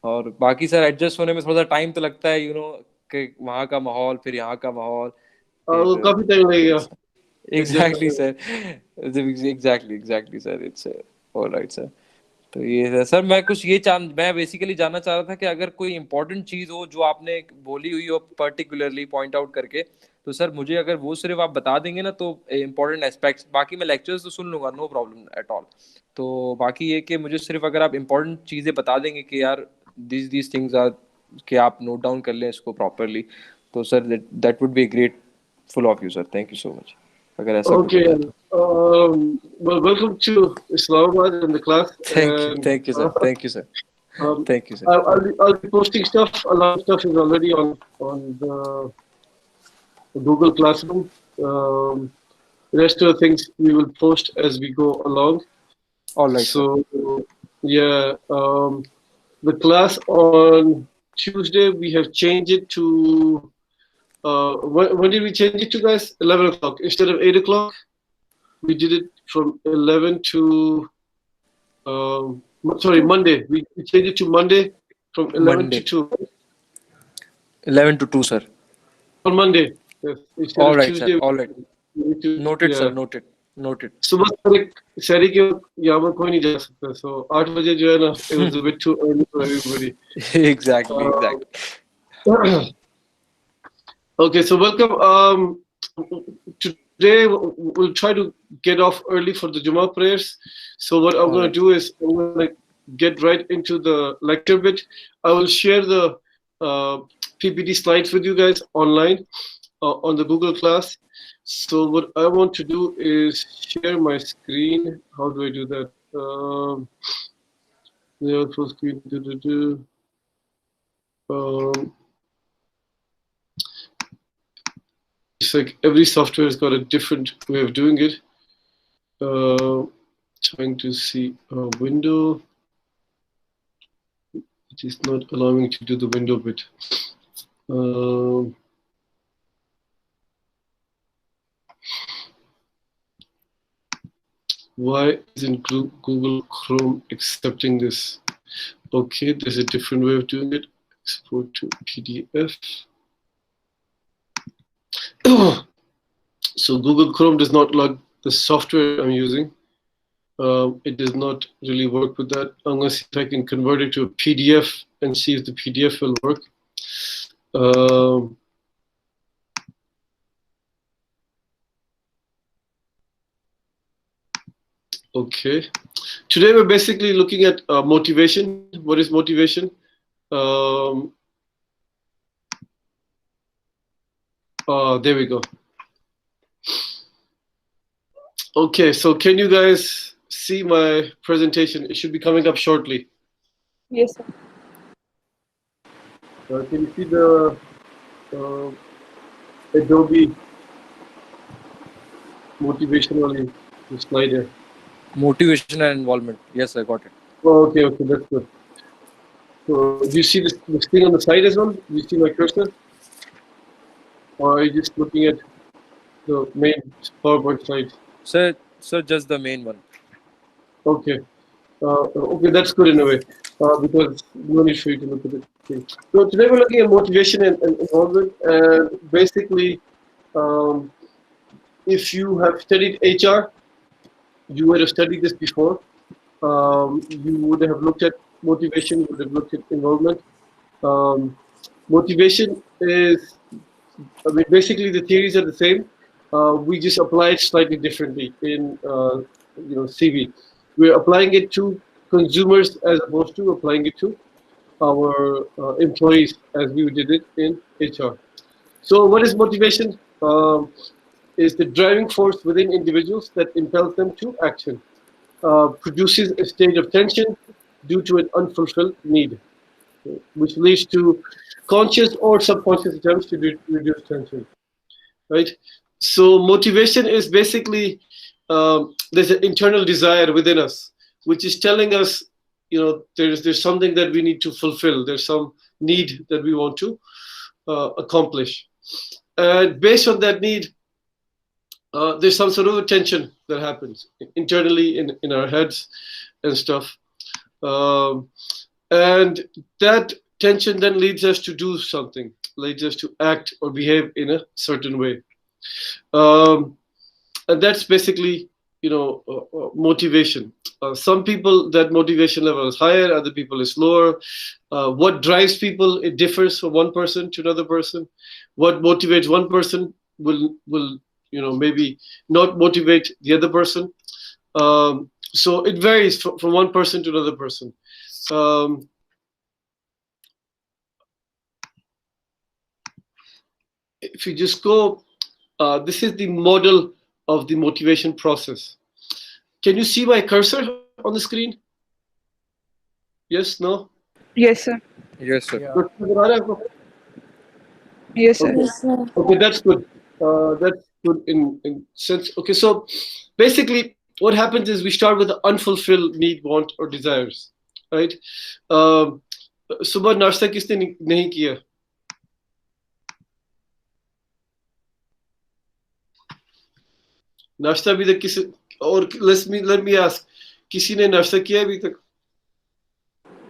और बाकी sir adjust होने में थोड़ा सा टाइम तो लगता है, कि वहाँ का माहौल फिर यहाँ का माहौल वो फिर काफी टाइम लगेगा एडजस्ट एग्जैक्टली करने sir, exactly sir, it's alright sir. तो ये है सर, मैं बेसिकली जानना चाह रहा था कि अगर कोई इंपॉर्टेंट चीज हो जो आपने बोली हुई हो पर्टिकुलरली पॉइंट आउट करके, तो सर मुझे अगर वो सिर्फ आप बता देंगे ना तो इंपॉर्टेंट एस्पेक्ट्स, बाकी मैं लेक्चर्स तो सुन लूंगा, नो प्रॉब्लम एट ऑल। तो बाकी ये कि मुझे सिर्फ अगर आप इंपॉर्टेंट चीजें बता देंगे कि यार दिस थिंग्स आर, कि आप नोट डाउन कर लें इसको प्रॉपरली, तो sir that would be great full of you sir, thank you so much, अगर ऐसा कुछ Okay. होता है तो। Well, welcome to Islamabad in the class, and thank you sir, thank you sir, um, thank you sir. I'll be posting stuff. A lot of stuff is already on the Google Classroom. The rest of the things we will post as we go along. Alright sir. So yeah, the class on Tuesday we have changed it to when did we change it to, guys? 11 o'clock instead of 8 o'clock. We did it from 11 to sorry, Monday. We changed it to Monday from 11 Monday to 2 11 to 2 sir. on Monday. Yes, instead of alright sir, Tuesday. Alright, noted sir, Yeah. Noted, noted. सुबह शहरी के यहाँ पर कोई नहीं जा सकता, so 8 बजे जो है ना, it was a bit too early for everybody. Exactly Uh, exactly. okay, so welcome. Today we'll try to get off early for the Jummah prayers. So what I'm going to alright do is I'm going to get right into the lecture bit. I will share the PPT slides with you guys online on the Google Class. So what I want to do is share my screen. How do I do that? Yeah, full screen. It's like every software has got a different way of doing it. Trying to see a window. It is not allowing me to do the window bit. Why isn't Google Chrome accepting this? Okay, there's a different way of doing it. Export to PDF. So Google Chrome does not like the software I'm using. It does not really work with that. I'm going to see if I can convert it to a PDF and see if the PDF will work. Okay. Today we're basically looking at motivation. What is motivation? There we go. Okay, so can you guys see my presentation? It should be coming up shortly. Yes, sir. Can you see the Adobe motivational slide here? Motivation and involvement, yes sir, got it. Oh, okay, that's good. So do you see this thing on the side as well? Do you see my cursor? Or are you just looking at the main PowerPoint slide? Sir, just the main one. Okay. Okay, that's good in a way, because no need for you to look at it. So today we're looking at motivation and involvement. And basically, if you have studied HR, you would have studied this before. You would have looked at motivation, you would have looked at involvement. Motivation is, I mean, basically the theories are the same. We just apply it slightly differently in CV. We're applying it to consumers as opposed to applying it to our employees as we did it in HR. So what is motivation? Is the driving force within individuals that impels them to action, produces a state of tension due to an unfulfilled need, which leads to conscious or subconscious attempts to reduce tension. Right. So motivation is basically there's an internal desire within us, which is telling us, there's something that we need to fulfill. There's some need that we want to accomplish, and based on that need, there's some sort of a tension that happens internally in our heads and stuff. and that tension then leads us to do something, leads us to act or behave in a certain way. um, and that's basically, motivation. Some people, that motivation level is higher, other people is lower. What drives people, it differs from one person to another person. What motivates one person will maybe not motivate the other person. So it varies from one person to another person. um, if you just go, this is the model of the motivation process. Can you see my cursor on the screen? Yes, no? Yes, sir. Yes, sir. Yeah. Yes, sir. Okay, Yes, sir. okay, that's good. That's good in sense. Okay, so basically, what happens is we start with the unfulfilled need, want, or desires, right? Um, सुबह नाश्ता किसने नहीं किया? नाश्ता अभी तक किसी और let me ask, किसी ने नाश्ता किया अभी तक?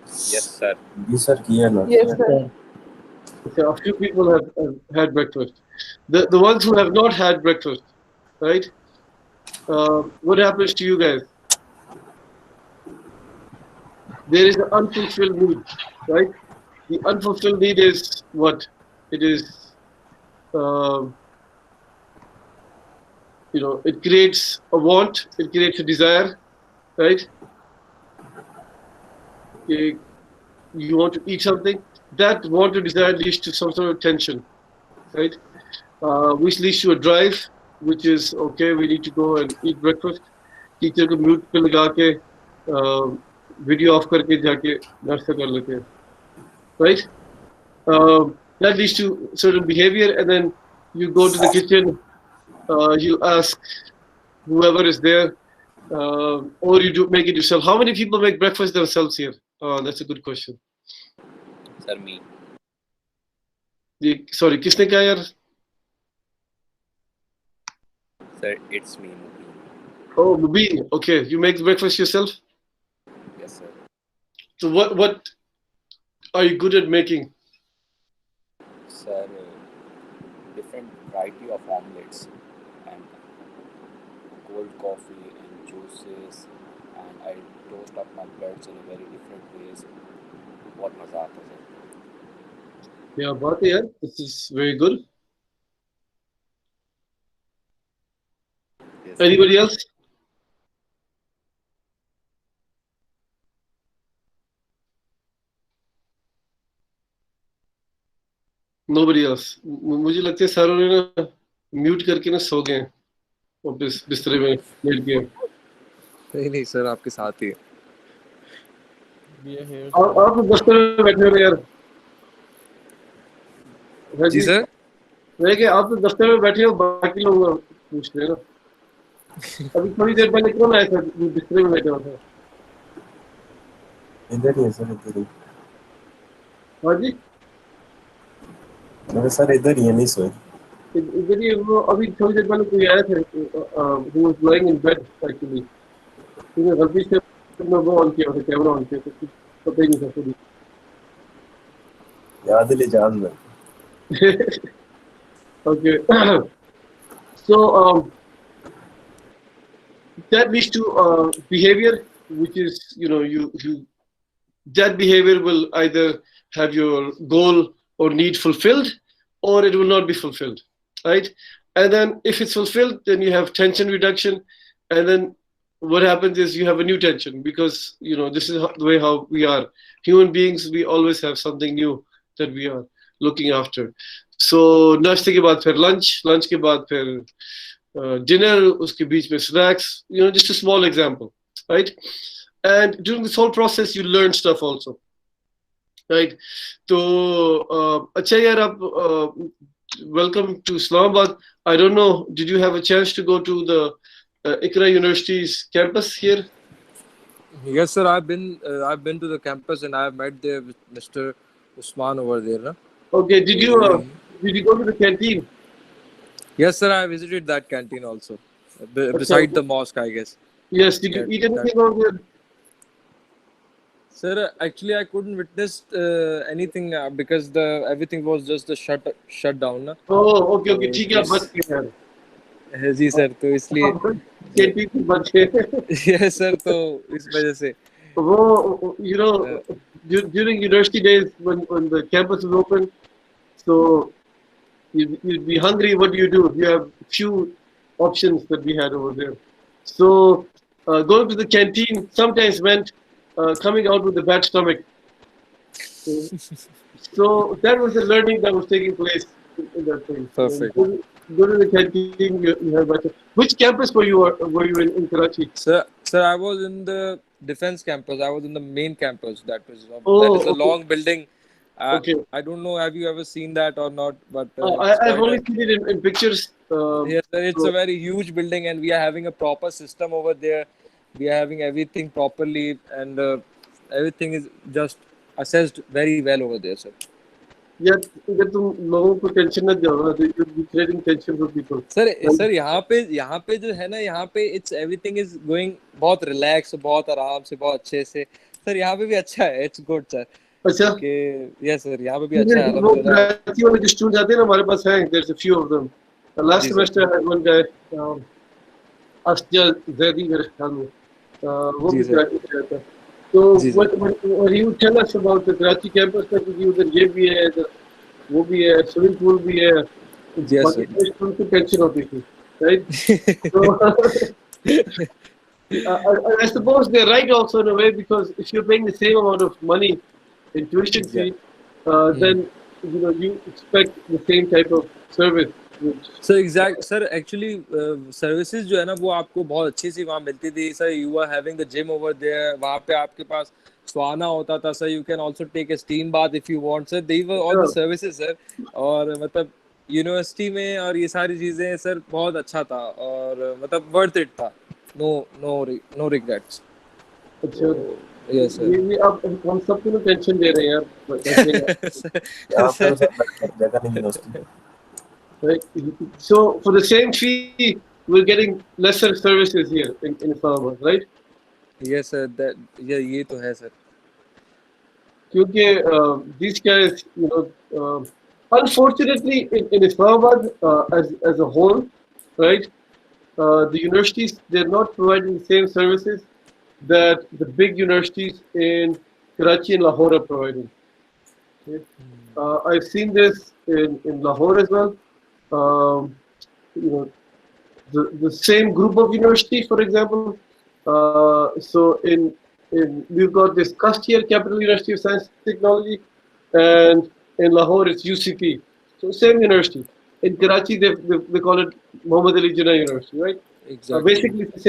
Yes, sir. जी सर किया ना Yes, sir. Okay, a few people have had breakfast. The ones who have not had breakfast, right? What happens to you guys? There is an unfulfilled need, right? The unfulfilled need is what? It is, um, it creates a want, it creates a desire, right? You want to eat something, that want or desire leads to some sort of tension, right? Which leads to a drive, which is okay, we need to go and eat breakfast. Teacher को mute पे लगा के video off करके जाके नाश्ता कर लेते हैं, right? That leads to certain behavior, and then you go to the kitchen, you ask whoever is there, or you do make it yourself. How many people make breakfast themselves here? That's a good question. Sir, me. Sorry, किसने कहा यार? Sir, it's me, Mubin. Oh, Mubin. Okay, you make breakfast yourself. Yes, sir. So what are you good at making? Sir, different variety of omelets and cold coffee and juices, and I toast up my breads in a very different ways. बहुत मजा आता है sir. Yeah, बात है यार. This is very good. Yes. Anybody else? Nobody else. मुझे लगता है सारों ने ना म्यूट करके ना सो गए हैं और बिस्तरे में लेट गए हैं. नहीं सर, आपके साथ ही है. We are here. आप लोग दफ्तर में बैठे हो यार. जी सर. मैं क्या आप लोग दफ्तर में बैठे हो, बाकी लोग पूछ रहे हैं ना. अभी थोड़ी देर पहले कौन आया था बिस्तरे में बैठा हुआ था? इधर ही है सर, इधर ही. हाँ जी, मेरे सर इधर ही है, नहीं सोए. इधर ही वो अभी थोड़ी देर पहले कोई आया था, who was lying in bed actually. उसने गलती से अपना वो ऑन किया था, कैमरा ऑन किया था, कुछ पता ही नहीं था खुद. याद ले जान में. Okay. So that leads to behavior, which is, you that behavior will either have your goal or need fulfilled, or it will not be fulfilled, right? And then if it's fulfilled, then you have tension reduction, and then what happens is you have a new tension, because this is the way how we are human beings. We always have something new that we are looking after. So नाश्ते के बाद फिर lunch के बाद फिर dinner, उसके बीच में snacks, just a small example, right? And during this whole process you learn stuff also, right? So अच्छा यार, आप welcome to Islamabad. I don't know, did you have a chance to go to the Iqra University's campus here? Yes sir, I've been to the campus and I've met there with Mr. Usman over there, na? Okay, did you go to the canteen? Yes sir, I visited that canteen also, beside the mosque, I guess. Yes, did you eat anything over there? Sir, actually, I couldn't witness anything because the everything was just a shut down ना. Okay तो okay ठीक है, आप बच इस गए यार। जी sir, तो इसलिए आप कैंटीन से बच गए। यस सर, तो इस वजह से वो you know a, during university days when the campus was open, so you'd be hungry. What do? You have few options that we had over there. So going to the canteen sometimes meant coming out with a bad stomach. So that was the learning that was taking place in that thing. And perfect. go to the canteen, you have better. Which campus were you in Karachi? Sir, I was in the defense campus. I was in the main campus. That is Oh, a okay, long building. okay. I don't know. Have you ever seen that or not? But it's I've quite only a seen it in pictures. yes, sir. It's a So very huge building, and we are having a proper system over there. We are having everything properly, and everything is just assessed very well over there, sir. yeah, अगर तुम लोगों को tension न दो, you'll be creating tension for people. Sir यहाँ पे जो है ना, यहाँ पे इट्स एवरीथिंग इज गोइंग बहुत रिलैक्स, बहुत आराम से, बहुत अच्छे से। सर यहाँ पे भी अच्छा है, इट्स गुड सर। अच्छा, कि यस सर, यहाँ पे भी अच्छा है, वो अल्हम्दुलिल्लाह। कराची वाले जो स्टूडेंट आते हैं ना, हमारे पास हैं, there's a few of them. Last जी sir. semester I had one guy, Asja Zaidi मेरे ख्याल में, वो जी भी सर। कराची से आता है। So जी sir. when he would tell us about the Karachi campus, that कि उधर ये भी है, इधर वो भी है, swimming pool भी है, यस बाकी उनको टेंशन होती थी, right? So sir. I suppose they're right also in a way, because if you're paying the same amount of money in tuition fee, then you expect the same type of service. Which, sir actually services जो है ना, वो आपको बहुत अच्छी सी वहाँ मिलती थी sir. You are having the gym over there, वहाँ पे आपके पास स्वाना होता था sir. You can also take a steam bath if you want sir. They were all the yeah, services sir. और मतलब यूनिवर्सिटी में और ये सारी चीजें सर बहुत अच्छा था, और मतलब वर्थ इट था। No no regrets. अच्छा, तो यस सर। ये अब हम सबको ना टेंशन दे रहे हैं यार, कैसे यहाँ पे तो सर सर बैठने की जगह नहीं यूनिवर्सिटी में। right? So for the same fee, we're getting lesser services here in Islamabad, right? Yes sir, that ये तो है सर। क्योंकि these guys, unfortunately in Islamabad as a whole, right? The universities, they're not providing the same services that the big universities in Karachi and Lahore are providing. Okay? I've seen this in Lahore as well. Um, you know, the same group of universities, for example. So in we've got this Kast here, Capital University of Science and Technology, and in Lahore it's UCP. So same university. In Karachi they call it Muhammad Ali Jinnah University, right? Exactly. Basically it's the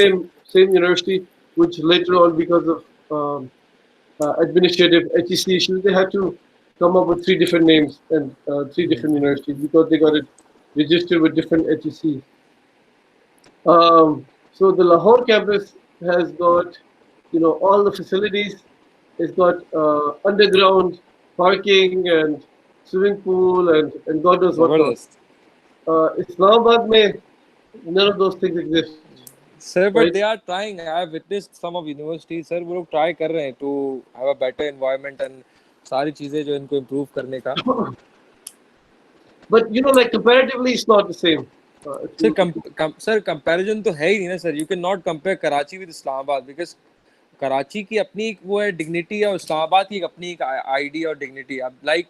same university, which later on, because of administrative HEC issues, they had to come up with 3 different names and 3 different universities, because they got it registered with different HECs. So the Lahore campus has got, all the facilities. It's got underground parking and swimming pool and God knows what not. जबरदस्त Islamabad mein, none of those things exist. Sir, but Right? They are trying. I have witnessed some of university sir, वो लोग try कर रहे हैं to have a better environment and सारी चीजें जो इनको इम्प्रूव करने का। But like comparatively, it's not the same. Sir comparison तो है ही नहीं ना sir. You can not compare Karachi with Islamabad, because Karachi की अपनी एक वो है डिग्निटी है, और इस्लामाबाद की एक अपनी एक आईडी और डिग्निटी। अब लाइक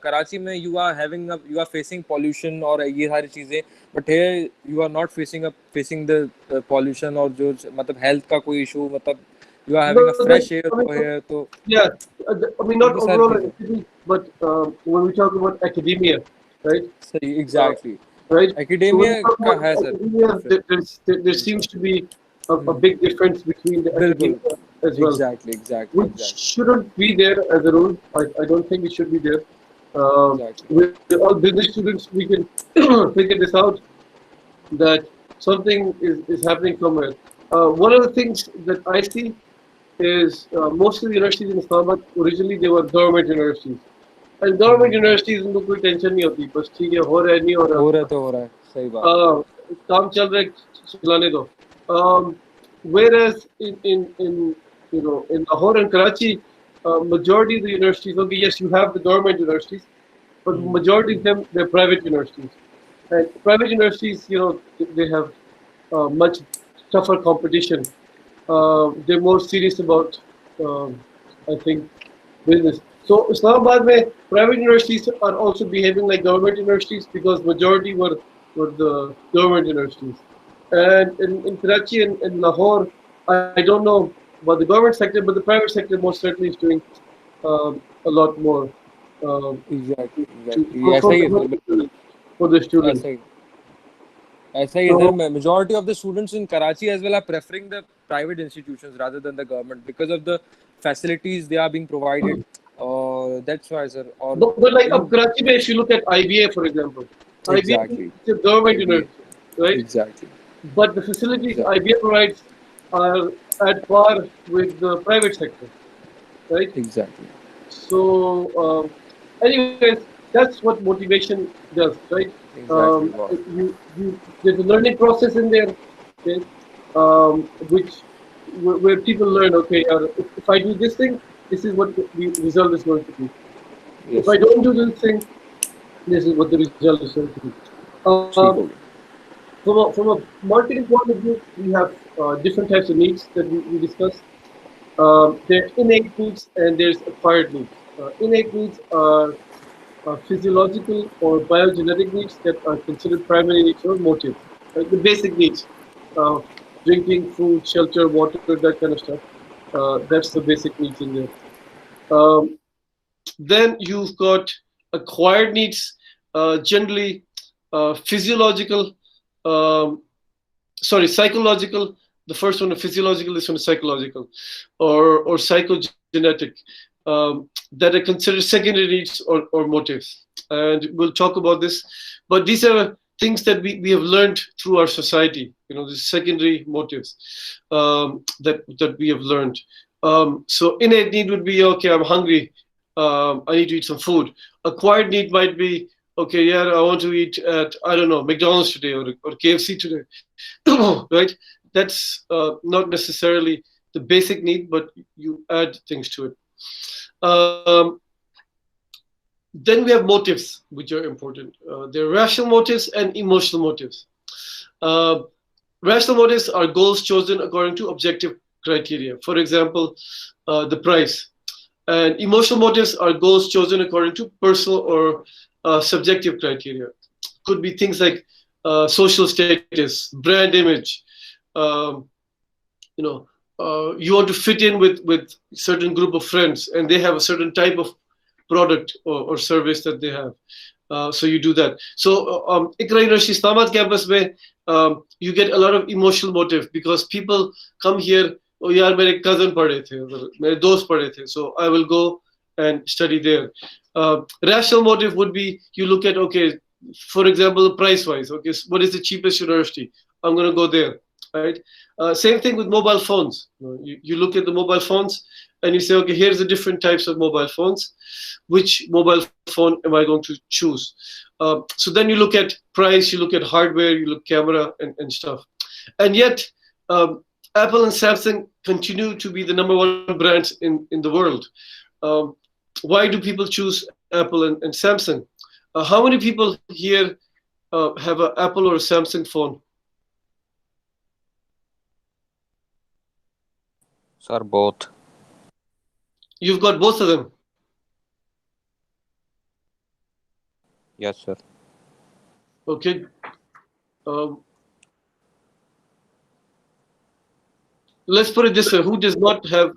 कराची में यू आर फेसिंग पॉल्यूशन और ये सारी चीजें, but here you are not facing the pollution और जो मतलब हेल्थ का कोई इशू, मतलब you are having a No, fresh air I mean, here. तो yeah, not ये सारी overall, चीजें but when we talk about academia, right? सही Uh, एग्जैक्टly। right? So when academia we talk का about है sir academia, different. there seems to be a big difference between the बिल्कुल academia as well, which exactly shouldn't be there as a rule. I don't think it should be there. Exactly We're all business students. We can figure this out, that something is happening somewhere. One of the things that I see is most of the universities in Islamabad, originally they were government universities. And government universities उनको कोई tension नहीं होती, बस ठीक है, हो रहा है, नहीं हो हो रहा रहा, है तो हो रहा है, सही बात। काम चल रहा है, चलाने दो. Whereas in Lahore and Karachi, majority of the universities, okay, yes, you have the government universities, but majority of them, they're private universities. And private universities, they have much tougher competition. They're more serious about, I think, business. So Islamabad mein private universities are also behaving like government universities because majority were the government universities. And in Karachi and Lahore, I don't know about the government sector, but the private sector most certainly is doing a lot more exactly to, exactly ऐसा ही है sir for the students. ऐसा ही ऐसा ही है So, sir majority of the students in Karachi as well are preferring the private institutions rather than the government because of the facilities they are being provided that's why sir or but like you know up Karachi mein, if you look at IBA, for example, IBA exactly is a government IBA university, right? exactly But the facilities exactly IBA provides are at par with the private sector, right? exactly So, anyways, that's what motivation does, right? exactly wow There's a learning process in there, okay, which where people learn, okay, if I do this thing, this is what the result is going to be. If yes I sir don't do this thing, this is what the result is going to be. ठीक हो गया From a marketing point of view, we have different types of needs that we discuss. There are innate needs and there's acquired needs. Innate needs are physiological or biogenetic needs that are considered primary needs or motives, right? The basic needs, uh, drinking, food, shelter, water, that kind of stuff. That's the basic needs in there. Um, then you've got acquired needs, generally physiological, um, sorry, psychological. The first one is physiological, this one is psychological, or psychogenetic, that are considered secondary needs or motives. And we'll talk about this. But these are things that we have learned through our society, the secondary motives that we have learned. So innate need would be, okay, I'm hungry, I need to eat some food. Acquired need might be, okay, yeah, I want to eat at, I don't know, McDonald's today or KFC today, right? That's not necessarily the basic need, but you add things to it. Then we have motives, which are important. There are rational motives and emotional motives. Uh, Rational motives are goals chosen according to objective criteria. For example, the price. And emotional motives are goals chosen according to personal or subjective criteria. Could be things like social status, brand image. Um, you want to fit in with certain group of friends, and they have a certain type of product or service that they have. So you do that. So Iqra University Islamabad campus where you get a lot of emotional motive because people come here. Oh, yaar, mere cousin padhe the, mere dost padhe the, so I will go and study there. Rational motive would be you look at, okay, for example, price wise. Okay, so what is the cheapest university? I'm going to go there, right? Same thing with mobile phones. You look at the mobile phones and you say, okay, here's the different types of mobile phones. Which mobile phone am I going to choose? So then you look at price, you look at hardware, you look camera and stuff. And yet, Apple and Samsung continue to be the number one brands in the world. Why do people choose Apple and Samsung? How many people here have an Apple or a Samsung phone? Sir, both. You've got both of them. Yes, sir. Okay. Let's put it this way. Who does not have?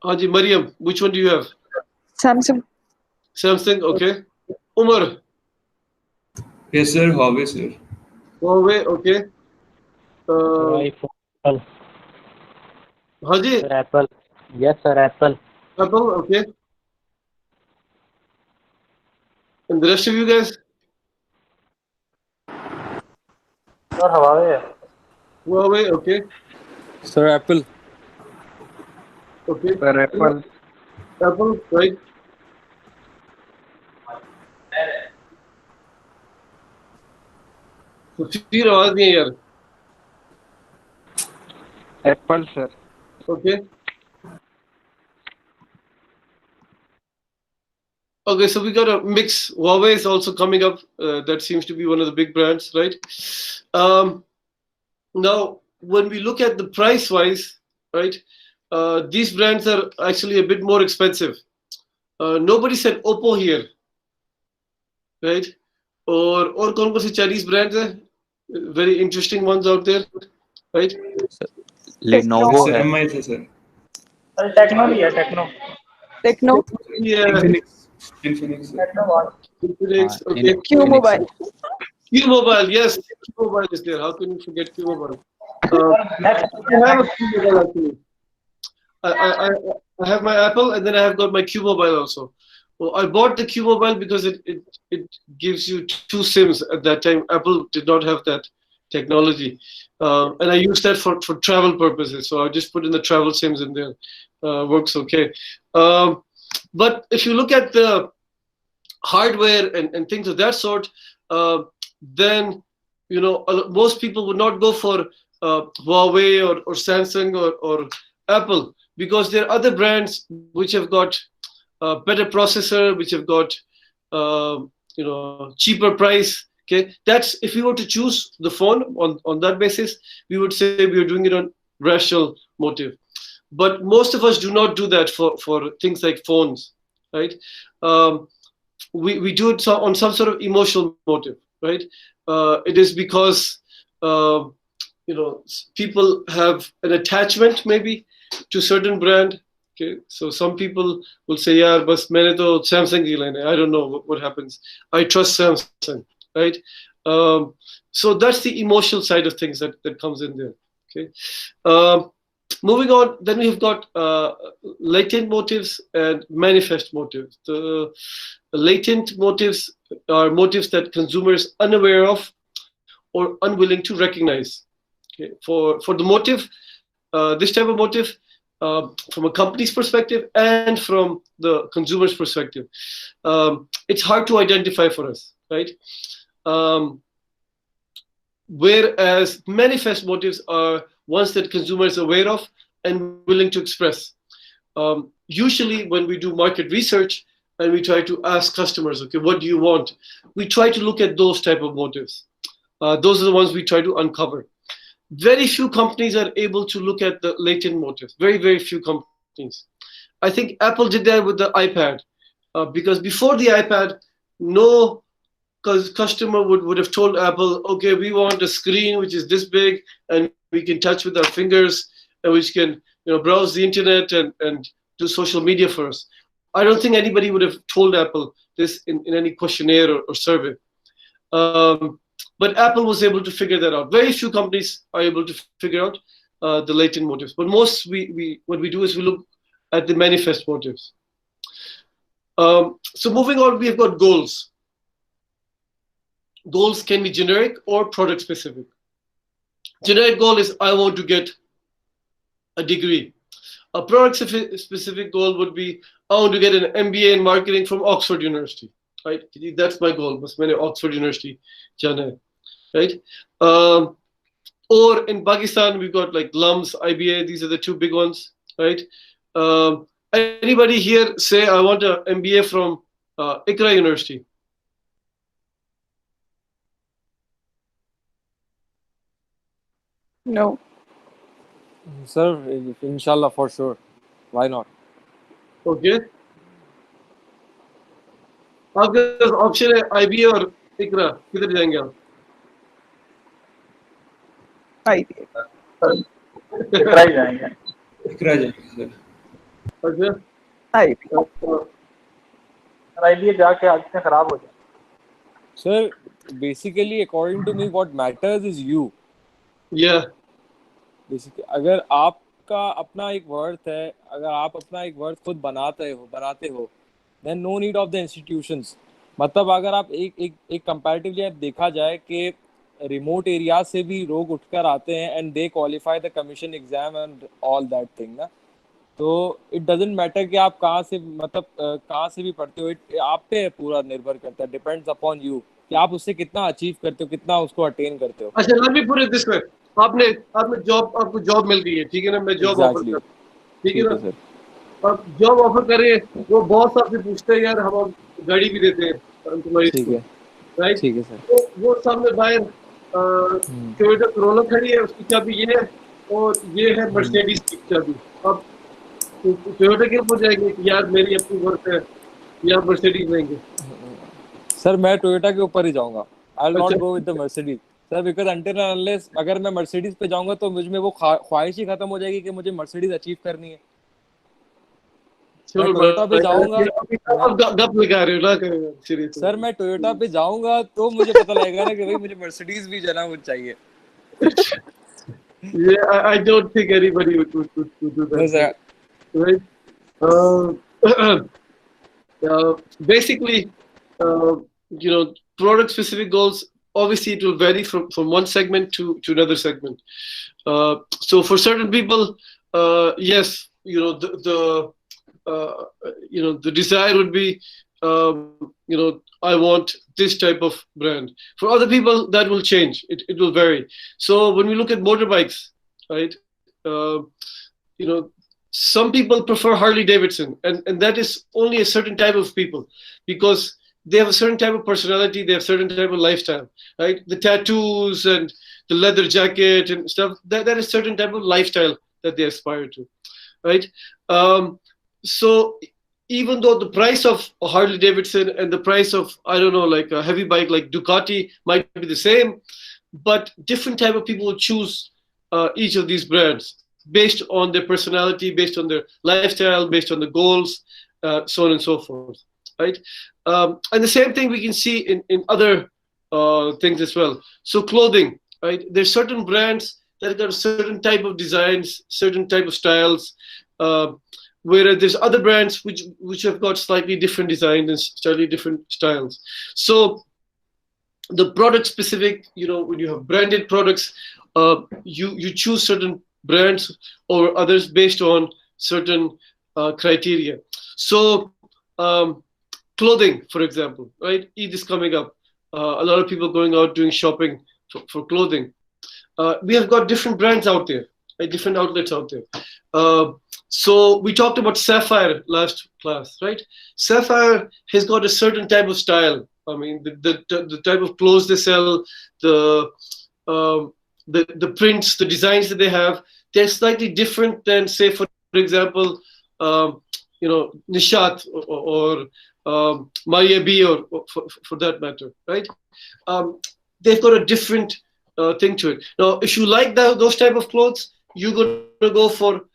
Haji Mariam, which one do you have? Samsung. Samsung, okay. Umar, Yes, sir. Huawei, sir. Huawei, okay. iPhone. Haji, Sir, Apple. Yes, sir, Apple. Apple, okay. And the rest of you guys? Sir, Huawei. Huawei, okay. sir Apple Okay. Sir, Apple. Apple, right. तो फिर आवाज नहीं है यार. Apple, sir. Okay. Okay, so we got a mix. Huawei is also coming up. That seems to be one of the big brands, right? Now, when we look at the price wise, right, these brands are actually a bit more expensive. Nobody said Oppo here, right? Or कौन कौन से Chinese brands हैं? Very interesting ones out there, right? Lenovo sir है. MI थे sir. अरे Tecno भी है Tecno Tecno Yeah, Infinix. Tecno बहुत Infinix, हाँ, okay. Q mobile Q Mobile, yes, Q Mobile is there. How can you forget Q Mobile? Next I have a Q Mobile actually. I have my Apple and then I have got my Q Mobile also. Well, I bought the Q Mobile because it gives you two SIMs at that time. Apple did not have that technology. And I use that for travel purposes. So I just put in the travel SIMs in there. Works okay. But if you look at the hardware and things of that sort, then most people would not go for Huawei or Samsung or Apple because there are other brands which have got better processor, which have got cheaper price. Okay, that's if we were to choose the phone on that basis, we would say we are doing it on rational motive. But most of us do not do that for things like phones, right? We do it on some sort of emotional motive, right? It is because people have an attachment maybe to certain brand. Okay, so some people will say, "Yeah, but मैंने तो Samsung ही लेना है." I don't know what happens. I trust Samsung, right? So that's the emotional side of things that comes in there. Okay. Moving on, then we've got latent motives and manifest motives. The latent motives are motives that consumers unaware of or unwilling to recognize. Okay. For the motive, this type of motive, from a company's perspective and from the consumer's perspective, it's hard to identify for us, right? Whereas manifest motives are ones that consumers are aware of and willing to express. Usually when we do market research and we try to ask customers, okay, what do you want? We try to look at those type of motives. Those are the ones we try to uncover. Very few companies are able to look at the latent motives. Very, very few companies. I think Apple did that with the iPad because before the iPad, no customer would have told Apple, okay, we want a screen which is this big and we can touch with our fingers and which can browse the internet and do social media for us. I don't think anybody would have told Apple this in any questionnaire or survey. But Apple was able to figure that out. Very few companies are able to figure out the latent motives. But most what we do is we look at the manifest motives. So moving on, we have got goals. Goals can be generic or product specific. Generic goal is I want to get a degree. A product specific goal would be I want to get an MBA in marketing from Oxford University. Right? That's my goal. Bas maine Oxford University jana hai. Right? Or in Pakistan, we've got like LUMS, IBA. These are the two big ones. Right? Anybody here say I want an MBA from Iqra University? No Sir, inshallah, for sure. Why not? Okay. आपके पास option है IBA और इकरा, किधर जाएंगे आप? IBA इकरा ही जाएंगे इकरा जाएंगे sir. अच्छा. IBA IBA जाके आंखें खराब हो जाए. Sir, basically, according to me, what matters is you. Yeah. Basically, अगर आपका अपना एक वर्थ है, अगर आप अपना एक वर्थ खुद बनाते हो, then no need of the institutions. मतलब अगर आप एक comparatively आप देखा जाए कि remote area से भी लोग उठकर आते हैं and they qualify the commission exam and all that thing ना, तो it doesn't matter कि आप कहाँ से कहाँ से भी पढ़ते हो, आप पे पूरा निर्भर करता है, depends upon you कि आप उससे कितना अचीव करते हो, कितना उसको अटेन करते हो. अच्छा, let me put it this way. आपको जॉब मिल गई है, ठीक है ना? मैं जॉब ऑफर कर, ठीक है ना? सर. आप जॉब ऑफर कर रहे हैं, वो बॉस आपसे पूछते हैं यार हम गाड़ी भी देते हैं तुम्हारी ठीक है राइट। ठीक है सर। तो वो सामने बाहर टोयोटा करोला खड़ी है, उसकी चाबी ये है, और ये है मर्सिडीज की चाबी। अब टोयोटा के ऊपर जाएंगे कि यार मेरी अपनी वर्क है, या मर्सिडीज लेंगे। सर मैं टोयोटा के ऊपर ही जाऊंगा। आई विल नॉट अच्छा। Go with the Mercedes sir, because until unless अगर मैं मर्सिडीज पे जाऊंगा तो मुझ में वो ख्वाहिश ही खत्म हो जाएगी कि मुझे मर्सिडीज अचीव करनी है। मैं चलो टोयोटा पे जाऊंगा अब गप लगा रहे हो ना, करें सर, मैं टोयोटा पे जाऊंगा तो मुझे पता लगेगा ना कि भाई मुझे मर्सिडीज भी जना वो चाहिए। Yeah, I don't think anybody would do No, sir. that. Right? Basically, product-specific goals, obviously it will vary from one segment to another segment. So for certain people, yes, the desire would be, I want this type of brand. For other people, that will change. It will vary. So when we look at motorbikes, right, some people prefer Harley Davidson, and that is only a certain type of people, because they have a certain type of personality, they have certain type of lifestyle, right? The tattoos and the leather jacket and stuff, that is certain type of lifestyle that they aspire to, right? So even though the price of a Harley Davidson and the price of, I don't know, like a heavy bike like Ducati might be the same, but different type of people will choose each of these brands based on their personality, based on their lifestyle, based on the goals, so on and so forth, right? And the same thing we can see in other things as well. So clothing, right? There's certain brands that got a certain type of designs, certain type of styles, whereas there's other brands which have got slightly different designs and slightly different styles. So the product specific, when you have branded products, you choose certain brands or others based on certain criteria. So clothing, for example, right? Eid is coming up. A lot of people going out doing shopping for clothing. We have got different brands out there, right? Different outlets out there. So we talked about Sapphire last class, right? Sapphire has got a certain type of style. I mean, the type of clothes they sell, the prints, the designs that they have, they're slightly different than, say, for example, Nishat or Maria B, or for that matter, right? They've got a different thing to it. Now, if you like those type of clothes, you're going to go for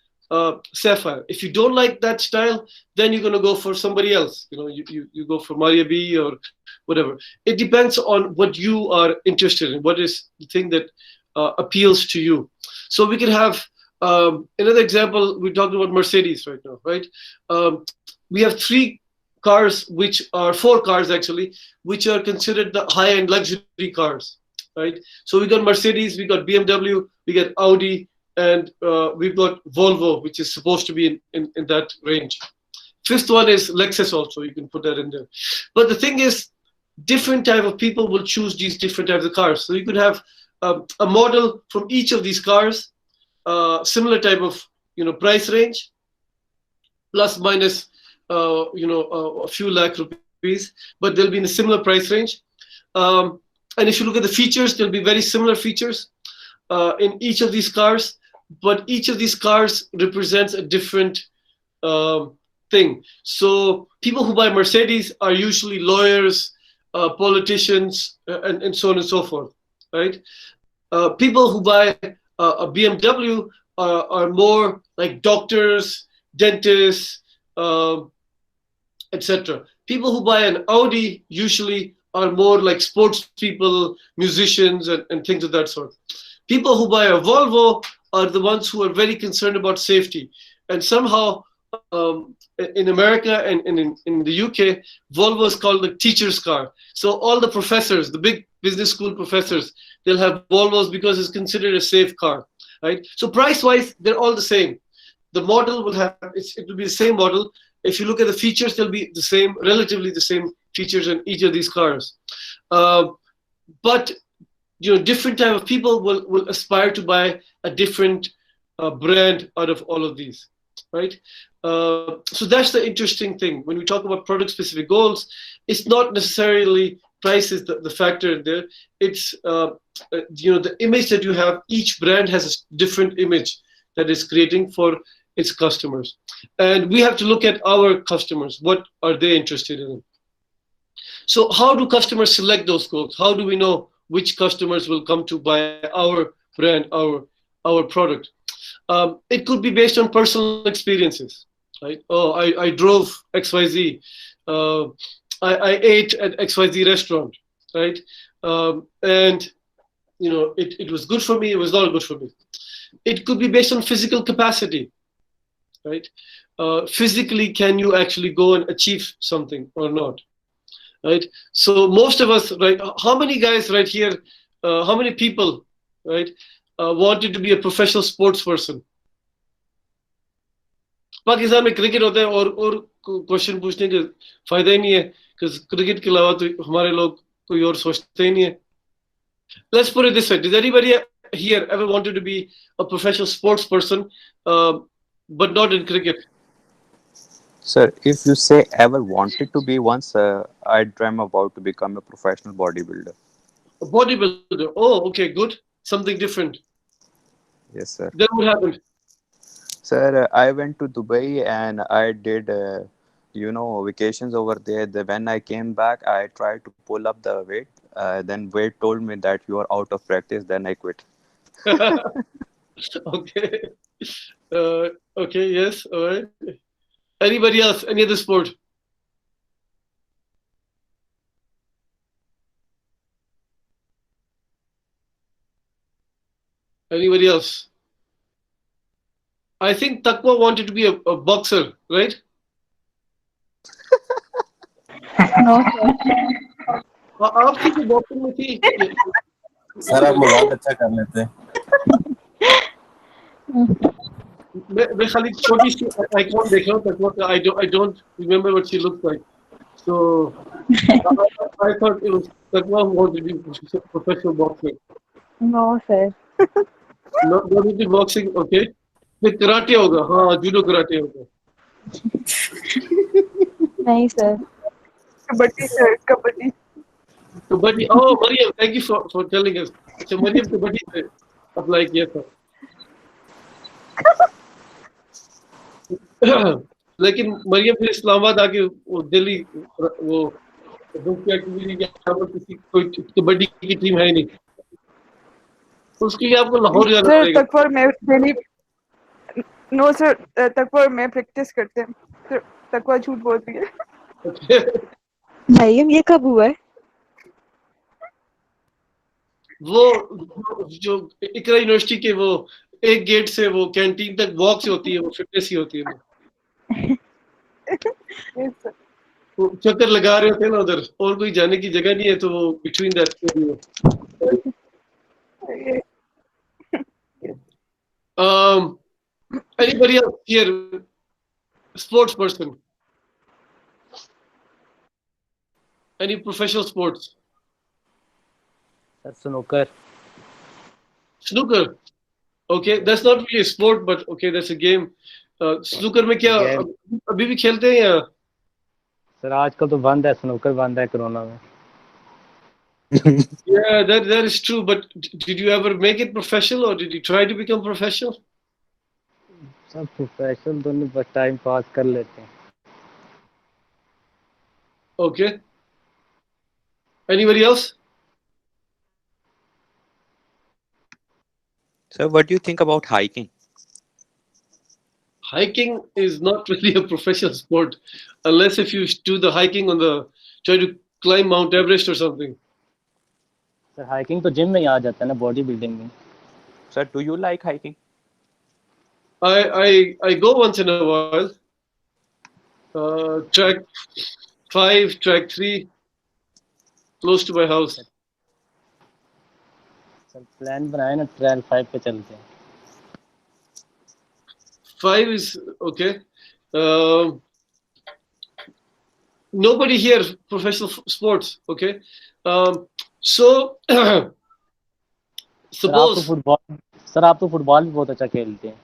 Sapphire. If you don't like that style, then you're going to go for somebody else. You go for Maria B or whatever. It depends on what you are interested in. What is the thing that appeals to you? So we can have another example. We talked about Mercedes right now, right? We have four cars actually, which are considered the high-end luxury cars, right? So we got Mercedes, we got BMW, we got Audi, and we've got Volvo, which is supposed to be in that range. Fifth one is Lexus also, you can put that in there. But the thing is, different type of people will choose these different types of cars. So you could have a model from each of these cars, similar type of price range, plus minus a few lakh rupees, but they'll be in a similar price range. And if you look at the features, there'll be very similar features in each of these cars, but each of these cars represents a different thing. So people who buy Mercedes are usually lawyers, politicians, and so on and so forth, right? People who buy a BMW are more like doctors, dentists, etc. People who buy an Audi usually are more like sports people, musicians, and things of that sort. People who buy a Volvo are the ones who are very concerned about safety. And somehow in America and in the UK, Volvo is called the teacher's car. So all the professors, the big business school professors, they'll have Volvos because it's considered a safe car, right? So price-wise, they're all the same. The model it will be the same model. If you look at the features, they'll be the same, relatively the same features in each of these cars. But different type of people will aspire to buy a different brand out of all of these, right? So that's the interesting thing. When we talk about product-specific goals, it's not necessarily price is the factor in there. It's the image that you have. Each brand has a different image that is creating for its customers, and we have to look at our customers. What are they interested in? So how do customers select those goals? How do we know which customers will come to buy our brand, our product? It could be based on personal experiences, right? Oh, I drove XYZ. I ate at XYZ restaurant, right? And it was good for me. It was not good for me. It could be based on physical capacity, right? Physically, can you actually go and achieve something or not, right? So most of us, right? How many guys right here? How many people, right? Wanted to be a professional sports person? Pakistan में cricket होता है और question पूछने का फायदा ही नहीं है because cricket के अलावा तो हमारे लोग कोई और सोचते ही नहीं है. Let's put it this way. Does anybody here ever wanted to be a professional sports person, but not in cricket? Sir, if you say ever wanted to be once, I dream about to become a professional bodybuilder. A bodybuilder. Oh, okay, good. Something different. Yes, sir. Then what happened? Sir, I went to Dubai and I did, vacations over there. When I came back, I tried to pull up the weight. Then weight told me that you are out of practice. Then I quit. Okay. Okay. Yes. All right. Anybody else? Any other sport? Anybody else? I think Taqwa wanted to be a boxer, right? No, आप किसी boxing में थी? Sir आप बहुत अच्छा कर लेते हैं. मैं खाली छोटी सी आइकॉन देख रहा हूँ तकवा का. I don't remember what she looked like. So I thought it was Taqwa who wanted to be a professional boxer. no, sir. Not into boxing, okay? फिर कराटे होगा. हाँ, जूडो कराटे होगा. नहीं, sir. Kabaddi, sir. Kabaddi. Kabaddi. Oh, Mariam, thank you for telling us. So Mariam kabaddi से apply किया था. लेकिन मरियम फिर इस्लामाबाद आके वो दिल्ली वो किसी कोई कबड्डी की टीम है नहीं. उसके लिए आपको लाहौर जाना Sir, पड़ेगा. तकवर में डेली. No, sir. तकवर में प्रैक्टिस करते हैं. Sir, तकवा झूठ बोलती है. मरियम, ये कब हुआ है? वो जो इकरा यूनिवर्सिटी के वो एक गेट से वो कैंटीन तक वॉक से होती है. वो फिटनेस ही होती है. Yes, sir. वो चक्कर लगा रहे होते हैं ना उधर. और कोई जाने की जगह नहीं है तो वो between that. Anybody else here? Sports person? Any professional sports? That's snooker. Snooker. Okay, that's not really a sport, but okay, that's a game. Snooker में क्या अभी भी खेलते हैं या? सर आजकल तो बंद है, स्नूकर बंद है कोरोना में. Yeah, that is true. But did you ever make it professional, or did you try to become professional? सब प्रोफेशनल तो नहीं, बस टाइम पास कर लेते हैं. Okay. Anybody else? So, what do you think about hiking? Hiking is not really a professional sport, unless if you do the hiking try to climb Mount Everest or something. Sir hiking तो gym में ही आ जाता है ना, body building में. Sir, do you like hiking? I go once in a while. Track 5, track 3, close to my house. Sir plan बनाए ना, trial 5 पे चलते हैं. 5 is okay. Nobody here professional sports, okay? So sir आप तो suppose football भी बहुत अच्छा खेलते हैं.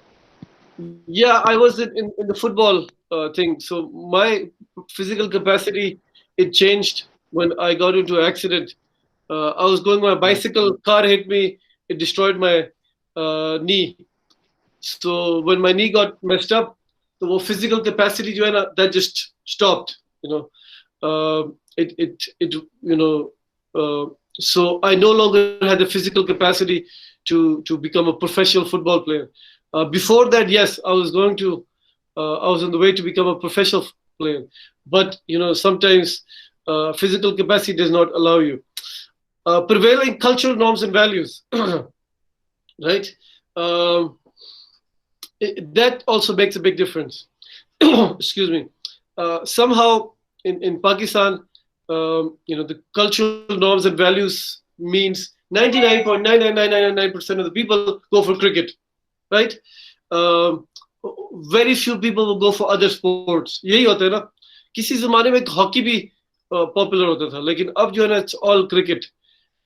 Yeah, I was in the football thing. So my physical capacity, it changed when I got into an accident. I was going on a bicycle, car hit me, it destroyed my knee. So when my knee got messed up, the वो physical capacity जो है ना, that just stopped. You know, it you know. So I no longer had the physical capacity to become a professional football player. Before that, yes, I was going to. I was on the way to become a professional player, but you know sometimes physical capacity does not allow you. Prevailing cultural norms and values, right? Um, that also makes a big difference. Excuse me. Somehow in Pakistan, you know, the cultural norms and values means 99.99999% of the people go for cricket, right? Um, very few people will go for other sports. यही होता है ना. किसी ज़माने में hockey भी popular होता था, लेकिन अब जो है ना, it's all cricket.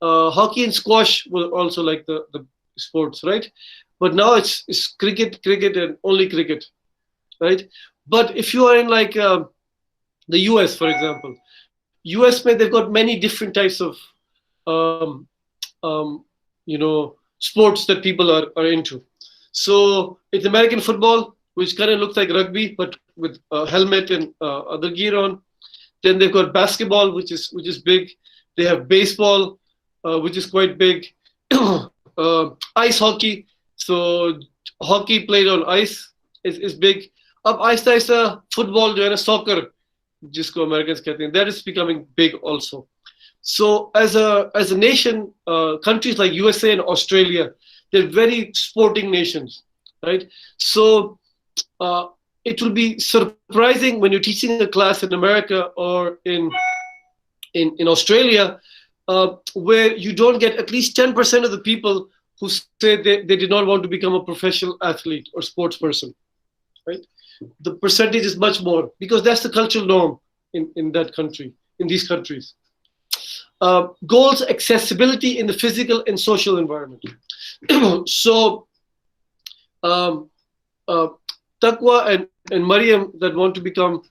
Hockey and squash were also like the sports, right? But now it's cricket, cricket, and only cricket, right? But if you are in like the US, for example, US, they've got many different types of um, you know, sports that people are into. So it's American football, which kind of looks like rugby, but with a helmet and other gear on. Then they've got basketball, which is big. They have baseball, which is quite big. Ice hockey. So hockey played on ice is big. Up Aahista Aahista football जो है ना, soccer, जिसको Americans कहते हैं, that is becoming big also. So as a nation, countries like USA and Australia, they're very sporting nations, right? So it will be surprising when you're teaching a class in America or in Australia, where you don't get at least 10% of the people who say they did not want to become a professional athlete or sports person, right? The percentage is much more because that's the cultural norm in that country, in these countries. Goals, accessibility in the physical and social environment. So Taqwa and Mariam that want to become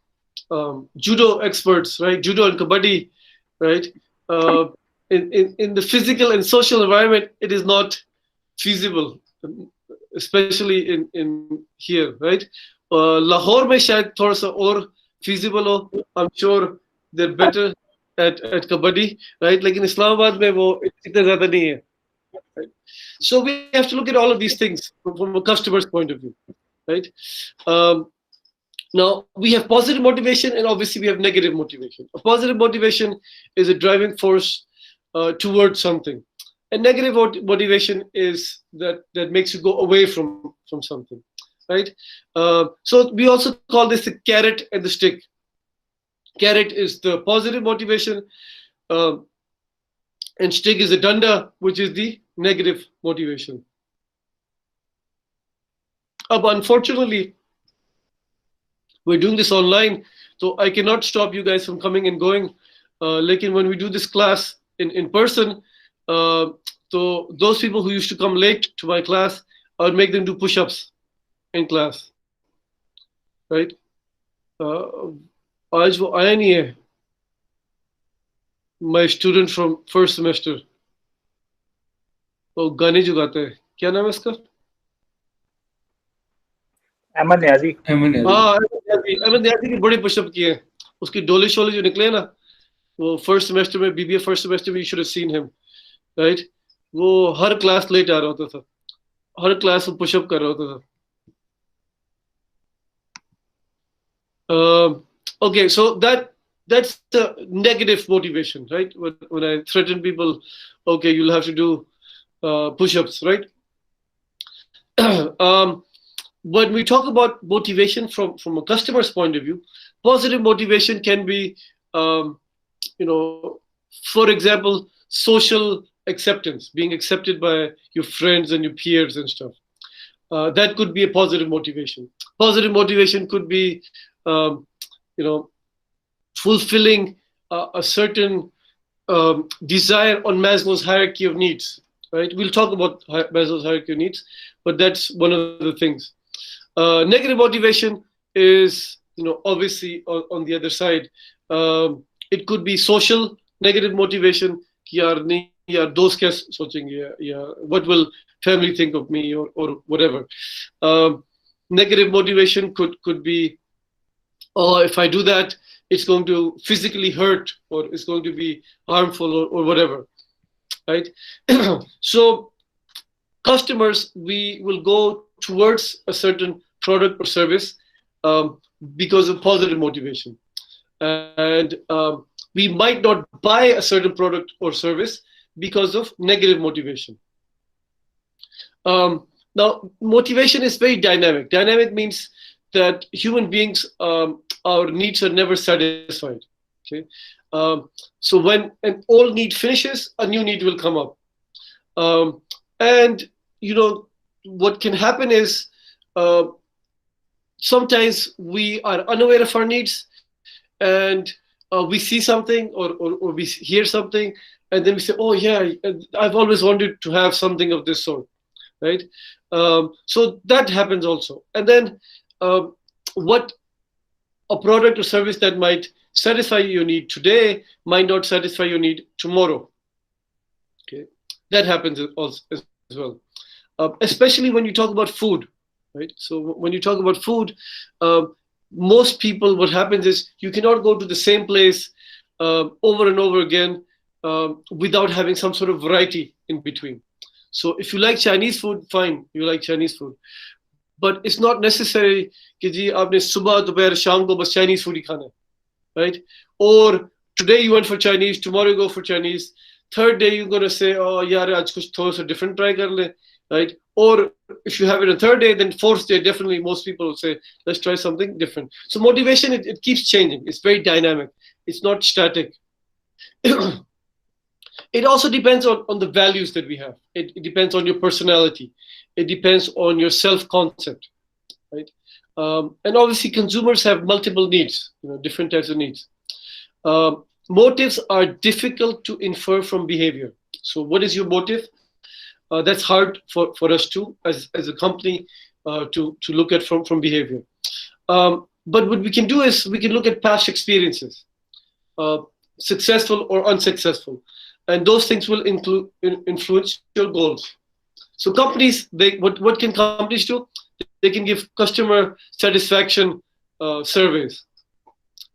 judo experts, right? Judo and kabaddi, right? In the physical and social environment, it is not feasible, especially in here, right? Lahore mein shayad thoda sa aur feasible ho. I'm sure they're better at kabaddi, right? Like in Islamabad mein wo itna zyada nahi hai. Right? So we have to look at all of these things from a customer's point of view, right? Now we have positive motivation and obviously we have negative motivation. A positive motivation is a driving force towards something. And negative motivation is that makes you go away from something, right? So we also call this the carrot and the stick. Carrot is the positive motivation, and stick is the danda, which is the negative motivation. But unfortunately, we're doing this online, so I cannot stop you guys from coming and going. Like when we do this class in person, so those people who used to come late to my class, I would make them do push-ups in class, right? आज वो आया नहीं है, my student from first semester, वो गाने जो गाते हैं, क्या नाम है इसका? अहमद न्याजी। हाँ, अहमद न्याजी के बड़े पुशअप किए हैं, उसकी डोले शोले जो निकले ना, वो फर्स्ट सेमेस्टर में, BBA फर्स्ट सेमेस्टर में, you should have seen him, right? वो हर क्लास लेट आ रहा होता था, हर क्लास वो पुशअप कर रहा होता था. Okay, so that's the negative motivation, right? When I threaten people, okay, you'll have to do push-ups, right? When we talk about motivation from a customer's point of view, positive motivation can be, you know, for example, social acceptance, being accepted by your friends and your peers and stuff. That could be a positive motivation. Positive motivation could be, you know, fulfilling a certain desire on Maslow's hierarchy of needs, right? We'll talk about Maslow's hierarchy of needs, but that's one of the things. Negative motivation is, obviously on the other side. It could be social negative motivation. कि यार नहीं यार दोस्त क्या सोचेंगे या what will family think of me or whatever. Negative motivation could be, oh, if I do that, it's going to physically hurt or it's going to be harmful or whatever, right? So customers, we will go towards a certain product or service because of positive motivation. And we might not buy a certain product or service because of negative motivation. Now, motivation is very dynamic. Dynamic means that human beings, our needs are never satisfied. Okay, so when an old need finishes, a new need will come up. And what can happen is sometimes we are unaware of our needs, and we see something or we hear something, and then we say, oh yeah, I've always wanted to have something of this sort, right? So that happens also. And then what a product or service that might satisfy your need today might not satisfy your need tomorrow. Okay, that happens also as well. Especially when you talk about food, right? So when you talk about food, most people, what happens is you cannot go to the same place over and over again without having some sort of variety in between. So if you like Chinese food, fine, you like Chinese food. But it's not necessary कि जी आपने सुबह दोपहर शाम को बस Chinese food ही खाना है, right? Or today you went for Chinese, tomorrow you go for Chinese, third day you're gonna say, oh यार आज कुछ थोड़ा सा different try कर ले, right? Or if you have it a third day, then fourth day, definitely most people will say, let's try something different. So motivation, it keeps changing. It's very dynamic. It's not static. It also depends on the values that we have. It depends on your personality. It depends on your self-concept, right? And obviously consumers have multiple needs, different types of needs. Motives are difficult to infer from behavior. So what is your motive? That's hard for us too, as a company, to look at from behavior. But what we can do is we can look at past experiences, successful or unsuccessful, and those things will influence your goals. So companies, what can companies do? They can give customer satisfaction surveys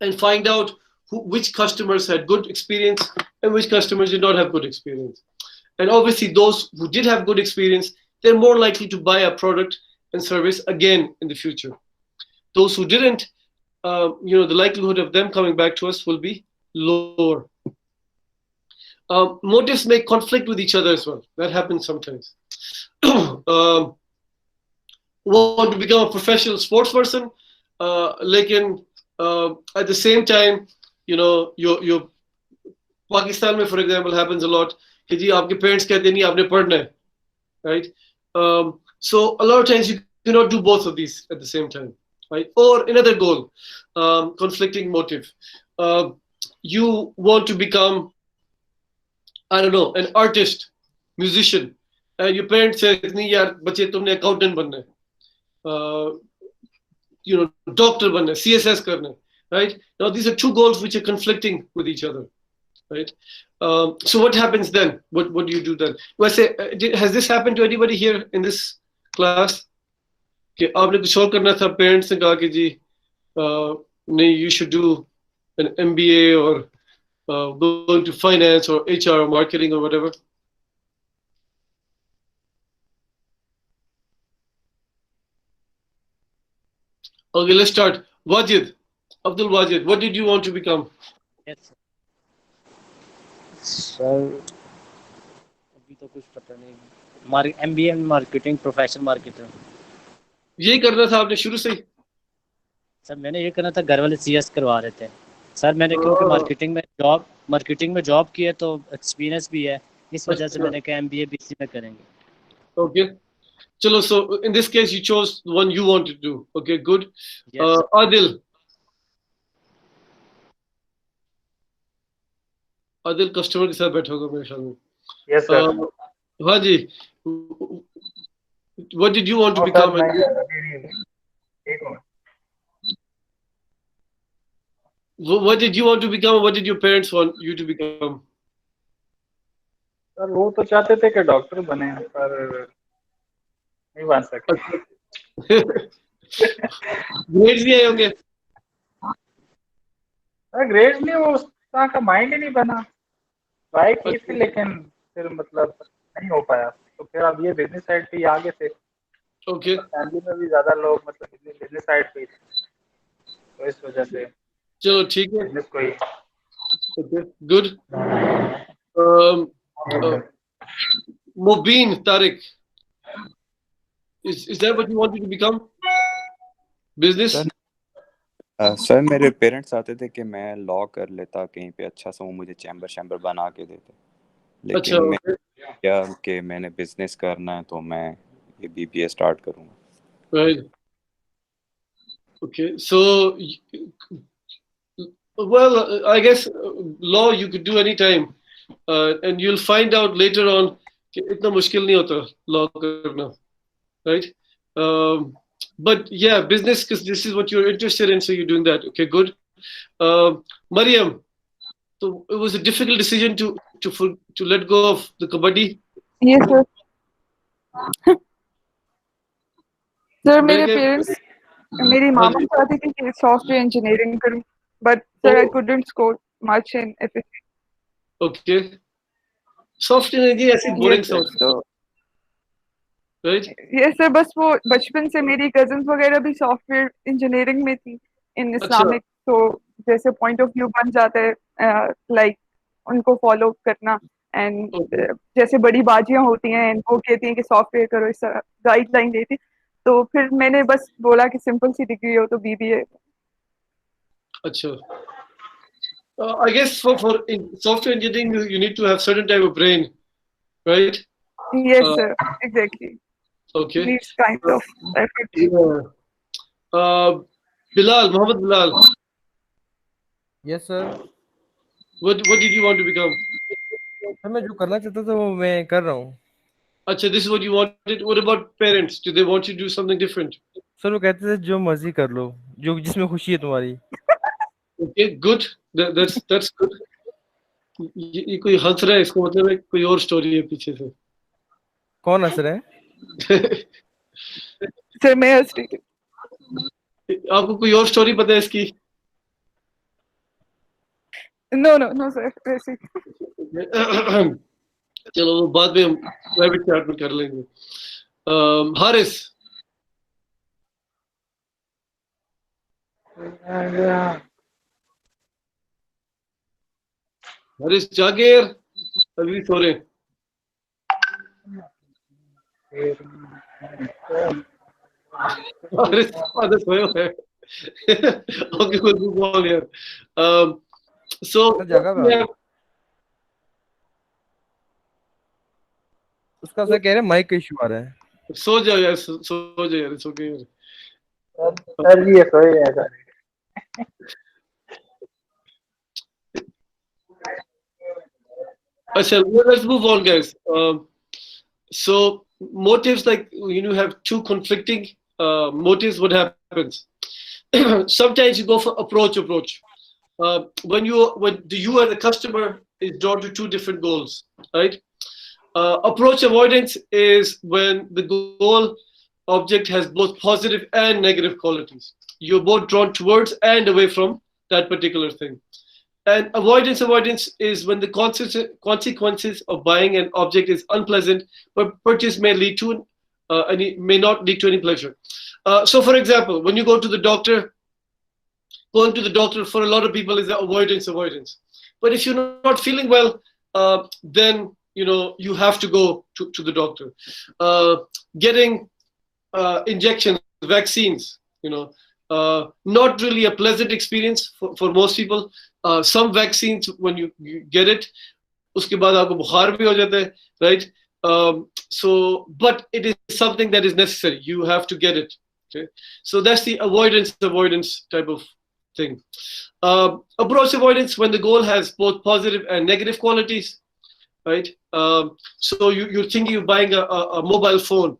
and find out which customers had good experience and which customers did not have good experience. And obviously those who did have good experience, they're more likely to buy a product and service again in the future. Those who didn't, the likelihood of them coming back to us will be lower. Motives may conflict with each other as well. That happens sometimes. Want to become a professional sports person, at the same time, your Pakistan, for example, happens a lot. कि जी आपके parents कहते नहीं आपने पढ़ना है, right? So a lot of times you cannot do both of these at the same time, right? Or another goal, conflicting motive. You want to become, I don't know, an artist, musician, and your parents say नहीं यार बच्चे तुमने accountant बनना है, doctor बनना है, CSS करना है, right? Now these are two goals which are conflicting with each other, right? So what happens then? What do you do then? Has this happened to anybody here in this class? कि आपने कुछ और करना था, parents ने कहा कि जी नहीं, you should do an MBA or go into finance or HR or marketing or whatever. Okay, let's start. Wajid, Abdul Wajid, what did you want to become? Yes, sir अभी तो कुछ पता नहीं. MBA marketing, professional marketer. यही करना था आपने शुरू से ही? सर मैंने ये करना था, घर वाले CS करवा रहे थे सर. मैंने क्योंकि मार्केटिंग में जॉब की है तो एक्सपीरियंस भी है, इस वजह से मैंने कहा MBA BC में करेंगे. Okay, चलो, so in this case you chose the one you want to do. Okay, good. Yes. Adil customer के साथ बैठा होगा मेरे ख्याल में. Yes, sir. हाँ जी. What did you want to become? ठीक हूँ। What did you want to become? What did your parents want you to become? Sir वो तो चाहते थे कि डॉक्टर बने, पर नहीं बन सके। ग्रेड्स भी आए होंगे। ग्रेड नहीं, वो उसका का माइंड ही नहीं बना। ट्राई की थी लेकिन फिर मतलब नहीं हो पाया, तो फिर अब ये बिजनेस साइड पे ही आगे थे। ओके, फैमिली में भी ज्यादा लोग मतलब बिजनेस साइड पे ही थे, तो इस वजह से चलो ठीक है। बिजनेस को ही। Okay, good. Mubin Tariq, is that what you wanted to become? Business? Sir मेरे पेरेंट्स चाहते थे कि मैं लॉ कर लेता कहीं पे, अच्छा सा वो मुझे चैम्बर बना के देते, अच्छा, लेकिन मैं okay. क्या कि मैंने बिजनेस करना है तो मैं ये बीबीए स्टार्ट करूँगा। Right. Okay, so well, I guess law you could do anytime, and you'll find out later on कि इतना मुश्किल नहीं होता law करना, right? But yeah, business, because this is what you're interested in, so you're doing that. Okay, good. Mariam, so it was a difficult decision to let go of the kabaddi. Yes, sir. Sir मेरे मेरे parents, मेरी मामा चाहती थी कि software engineering करूं, but sir I couldn't score much in FSc. Okay, software ये ऐसी boring sir, sound, तो right? यस सर, बस वो बचपन से मेरी कजिन्स वगैरह भी सॉफ्टवेयर इंजीनियरिंग में थी इन इस्लामिक, तो जैसे पॉइंट ऑफ व्यू बन जाता है लाइक उनको फॉलो करना, एंड जैसे बड़ी बाजियां होती हैं वो कहती हैं कि सॉफ्टवेयर करो, इस तरह गाइडलाइन देती, तो फिर मैंने बस बोला कि सिंपल सी डिग्री हो तो बीबीए। अच्छा, I guess for software engineering you need to have certain type of brain, right? Yes, sir. Exactly. Okay. Needs kind of effort. Yeah. Mohammed Bilal. Yes sir. What did you want to become? Sir मैं जो करना चाहता था वो मैं कर रहा हूँ। अच्छा, this is what you wanted. What about parents? Do they want you to do something different? Sir वो कहते थे जो मर्जी कर लो, जो जिसमें खुशी है तुम्हारी। Okay, good. That's good. ये कोई हंस रहा है, इसको मतलब है कोई और स्टोरी है पीछे से। कौन हंस रहा है? सर मैं हंस रही थी। आपको कोई और स्टोरी पता है इसकी? नो सर, वैसे चलो वो बाद में हम प्राइवेट चैट में कर लेंगे। हारिस, हारिस जागीर अभी सो रहे। हारिस आदत सोए हुए। ओके, कोई बोल यार। सो उसका सर कह रहे हैं माइक का इशू आ रहा है। सो जाओ यार, सो जाओ यार, इट्स ओके यार। सर जी ये सोए हैं sir. Achha, let's move on, guys. So motives, like you have two conflicting motives. What happens? Sometimes you go for approach. When you and the customer is drawn to two different goals, right? Approach avoidance is when the goal object has both positive and negative qualities. You're both drawn towards and away from that particular thing. And avoidance is when the consequences of buying an object is unpleasant, but purchase may lead to may not lead to any pleasure. So, for example, when you go to the doctor, going to the doctor for a lot of people is the avoidance. But if you're not feeling well, then you have to go to the doctor. Getting injections, vaccines, not really a pleasant experience for most people. Some vaccines, when you get it, उसके बाद आपको बुखार भी हो जाता है, right? So, but it is something that is necessary. You have to get it. Okay, so that's the avoidance type of thing. Approach avoidance when the goal has both positive and negative qualities, right? So you're thinking of buying a mobile phone.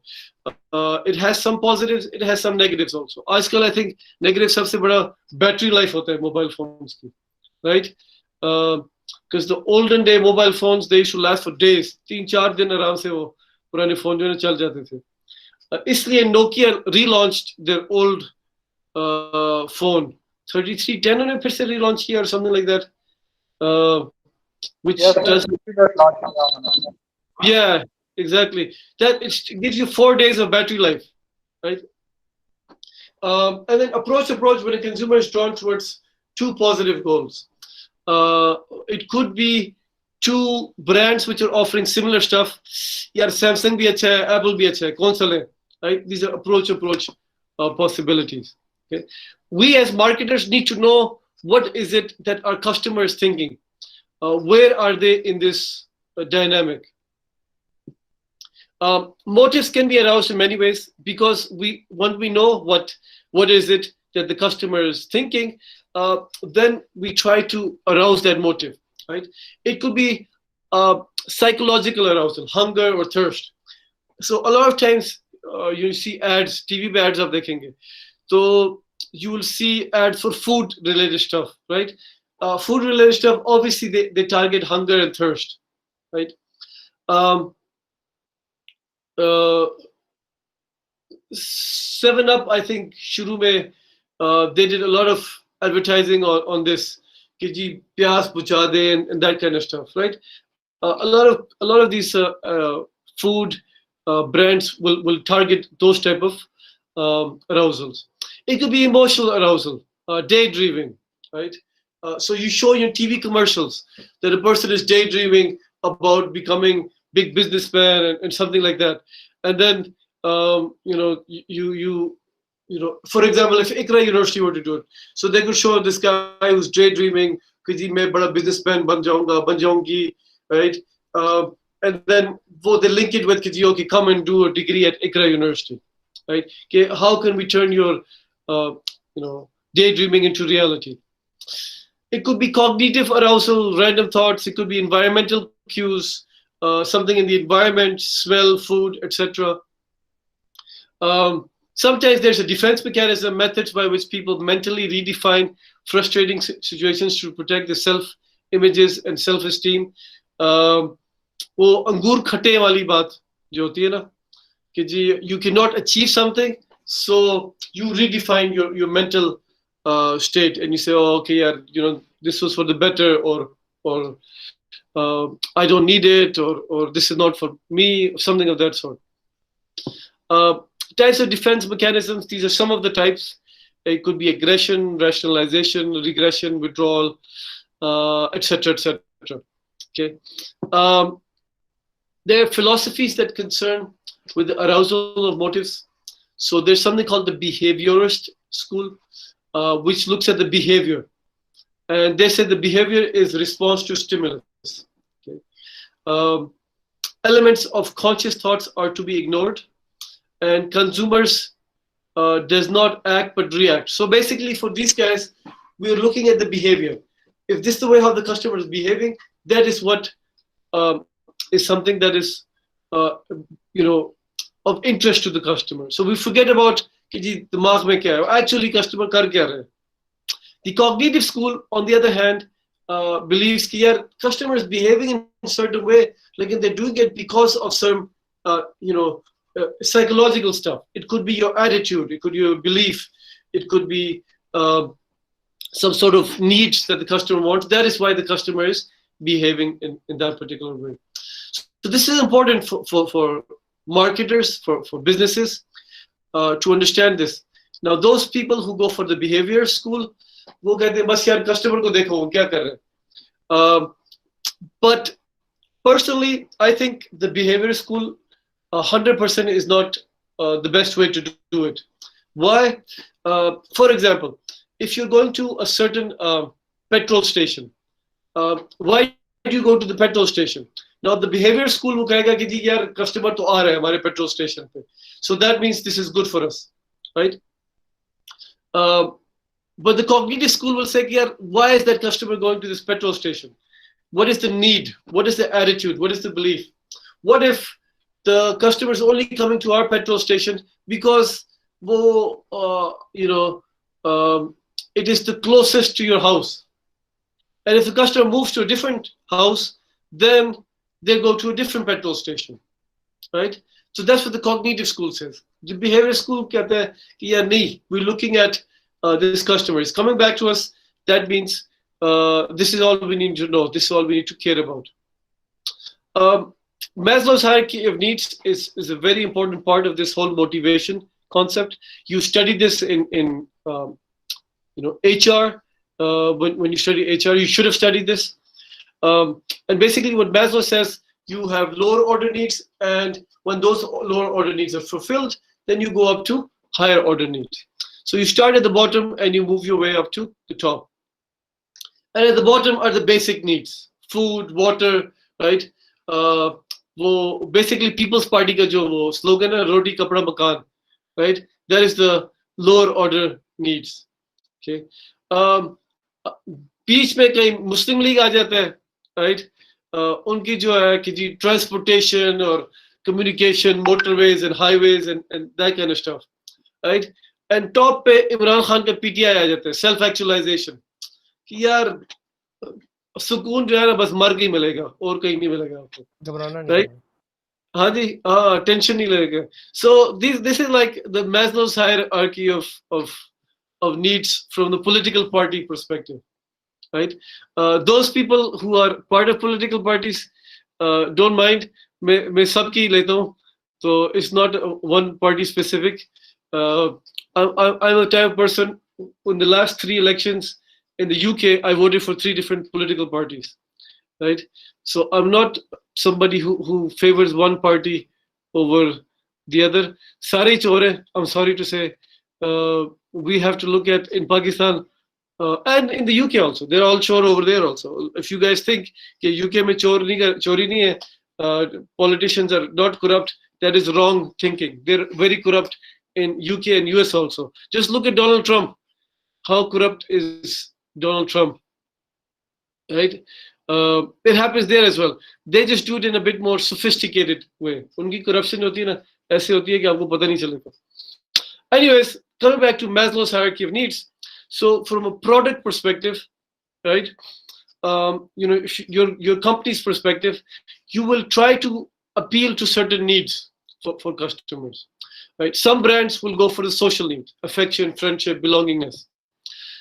It has some positives, it has some negatives also. Aajkal I think negative सबसे बड़ा battery life होता है mobile phones की, right? Because the olden day mobile phones, they used to last for days. 3-4 दिन आराम से वो पुराने फोन जो है चल जाते थे. इसलिए Nokia relaunched their old phone 3310 उन्होंने फिर से relaunch किया or something like that, which does yeah, exactly, that it gives you 4 days of battery life, right? And then approach when a consumer is drawn towards two positive goals. It could be two brands which are offering similar stuff. Yeah, Samsung bhi acha hai, Apple bhi acha hai, kaun sa le? Right? These are approach possibilities. Okay? We as marketers need to know what is it that our customer is thinking. Where are they in this dynamic? Motives can be aroused in many ways, because when we know what is it that the customer is thinking, then we try to arouse that motive, right? It could be psychological arousal, hunger or thirst. So a lot of times you see ads, TV ads आप देखेंगे, so you will see ads for food related stuff, right? Food related stuff, obviously they target hunger and thirst, right? 7up, I think, shuru mein, they did a lot of advertising on this, कि जी प्यास बुझा दे and that kind of stuff, right? A lot of these food brands will target those type of arousals. It could be emotional arousal, daydreaming, right? So you show your TV commercials that a person is daydreaming about becoming big businessman and something like that, and then you know, for example, if Iqra University were to do it, so they could show this guy who's daydreaming कि जी मैं बड़ा businessman बन जाऊंगी, right? And then they link it with कि जी okay, come and do a degree at Iqra University, right? Okay, how can we turn your daydreaming into reality? It could be cognitive arousal, random thoughts. It could be environmental cues, something in the environment, smell, food, etc. Sometimes there's a defense mechanism, methods by which people mentally redefine frustrating situations to protect their self-images and self-esteem. वो अंगूर खट्टे वाली बात जो होती है ना, कि जी you cannot achieve something, so you redefine your mental state and you say, oh, okay, yeah, this was for the better, or I don't need it, or this is not for me, something of that sort. Types of defense mechanisms, these are some of the types. It could be aggression, rationalization, regression, withdrawal, etc., etc. Okay. There are philosophies that concern with the arousal of motives. So there's something called the behaviorist school, which looks at the behavior. And they say the behavior is response to stimulus. Okay. Elements of conscious thoughts are to be ignored, and consumers does not act but react. So basically for these guys, we are looking at the behavior. If this is the way how the customer is behaving, that is what is something that is of interest to the customer. So we forget about कि जी दिमाग में क्या है, actually customer कर क्या रहे हैं. The cognitive school, on the other hand, believes that yeah, customer is behaving in a certain way, like they're doing it because of some, psychological stuff. It could be your attitude, it could be your belief, it could be some sort of needs that the customer wants. That is why the customer is behaving in that particular way. So this is important for marketers, for businesses, to understand this. Now, those people who go for the behavior school, वो कहते हैं बस यार customer को देखो वो क्या कर रहे हैं. But personally, I think the behavior school 100% is not the best way to do it. Why? For example, if you're going to a certain petrol station, why do you go to the petrol station? Now the behavior school will कहेगा कि जी यार customer तो आ रहा है हमारे petrol station पे, so that means this is good for us, right? But the cognitive school will say, yaar, why is that customer going to this petrol station? What is the need? What is the attitude? What is the belief? What if the customer is only coming to our petrol station because it is the closest to your house. And if the customer moves to a different house, then they go to a different petrol station, right? So that's what the cognitive school says. The behavioral school कहता है कि यार नहीं, we're looking at this customer is coming back to us. That means this is all we need to know. This is all we need to care about. Maslow's hierarchy of needs is a very important part of this whole motivation concept. You study this in HR. When you study HR, you should have studied this. And basically what Maslow says, you have lower order needs, and when those lower order needs are fulfilled, then you go up to higher order needs. So you start at the bottom and you move your way up to the top. And at the bottom are the basic needs: food, water, right? Basically People's Party ka jo slogan hai, roti kapda makan, right? That is the lower order needs. Okay. बीच में कहीं मुस्लिम league आ जाता है, right? उनकी जो है कि जी transportation और communication, motorways and highways and that kind of stuff, right? And top पे इमरान खान का PTI आ जाता है, self actualization, कि यार सुकून जो है ना बस मर के ही मिलेगा और कहीं नहीं मिलेगा आपको, घबराना नहीं, right? हाँ जी, हाँ, टेंशन नहीं लगेगा. So this is like the Maslow's hierarchy of needs from the political party perspective, right? Those people who are part of political parties, don't mind, मैं सबकी लेता हूँ, so it's not one party specific. I'm a type of person, in the last 3 elections in the UK, I voted for 3 different political parties, right? So I'm not somebody who favors one party over the other. Sare chore hai, I'm sorry to say. We have to look at in Pakistan and in the UK also. They're all chore over there also. If you guys think that UK mein chori nahi hai, politicians are not corrupt, that is wrong thinking. They're very corrupt in UK and US also. Just look at Donald Trump. How corrupt is Donald Trump, right? It happens there as well. They just do it in a bit more sophisticated way. Unki corruption hoti hai na, aise hoti hai ki aapko pata nahi chalega. Anyways, coming back to Maslow's hierarchy of needs. So from a product perspective, right, your company's perspective, you will try to appeal to certain needs for customers, right? Some brands will go for the social needs: affection, friendship, belongingness.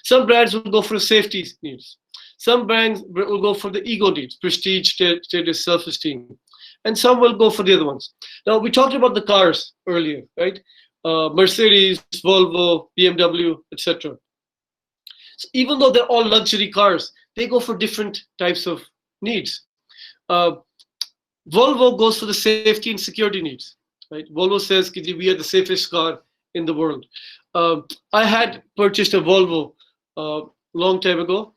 Some brands will go for the safety needs. Some brands will go for the ego needs: prestige, status, self-esteem. And some will go for the other ones. Now, we talked about the cars earlier, right? Mercedes, Volvo, BMW, etc. So even though they're all luxury cars, they go for different types of needs. Volvo goes for the safety and security needs, right? Volvo says, we are the safest car in the world. I had purchased a Volvo long time ago,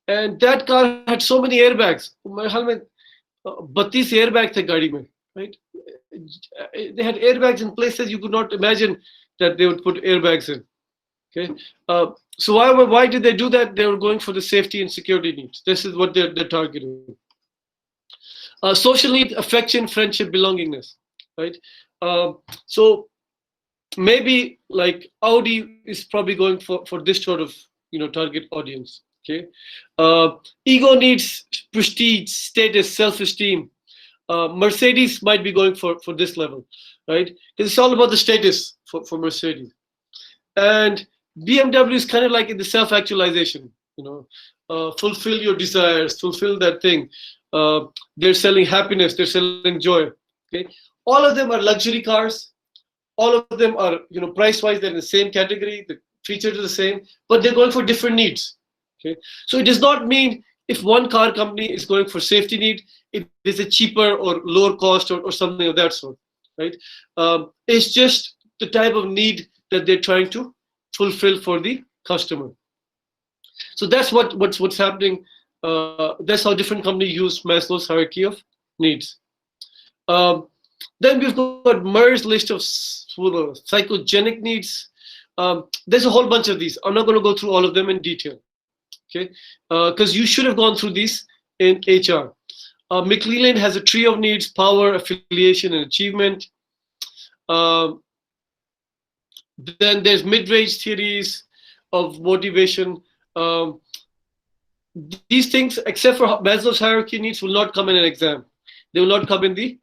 and that car had so many airbags. My helmet, 32 airbags the gaadi mein, right? They had airbags in places you could not imagine that they would put airbags in. Okay, so why did they do that? They were going for the safety and security needs. This is what they're targeting. Social need: affection, friendship, belongingness, right? So maybe like Audi is probably going for this sort of target audience. Okay, ego needs: prestige, status, self-esteem. Mercedes might be going for this level, right? Because it's all about the status for Mercedes. And BMW is kind of like in the self-actualization, fulfill your desires, fulfill that thing. They're selling happiness, they're selling joy. Okay, all of them are luxury cars. All of them are, price-wise, they're in the same category. The features are the same, but they're going for different needs. Okay, so it does not mean if one car company is going for safety need, it is a cheaper or lower cost or something of that sort, right? It's just the type of need that they're trying to fulfill for the customer. So that's what's happening. That's how different companies use Maslow's hierarchy of needs. Then we've got Mer's list of psychogenic needs. There's a whole bunch of these. I'm not going to go through all of them in detail, okay? Because you should have gone through these in HR. McClelland has a tree of needs: power, affiliation, and achievement. Um, then there's mid-range theories of motivation. Um, these things, except for Maslow's hierarchy of needs, will not come in an exam. They will not come in the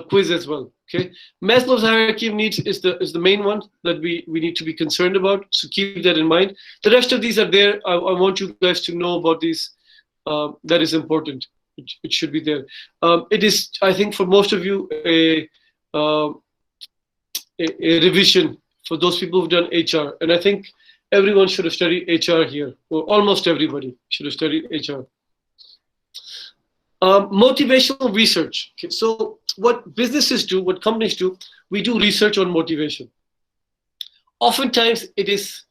quiz as well. Okay, Maslow's hierarchy of needs is the main one that we need to be concerned about. So keep that in mind. The rest of these are there. I want you guys to know about these. That is important. It should be there. It is, I think, for most of you a revision for those people who've done HR, and I think everyone should have studied HR here, or almost everybody should have studied HR. Motivational research. Okay, so what businesses do, what companies do, we do research on motivation. Oftentimes it is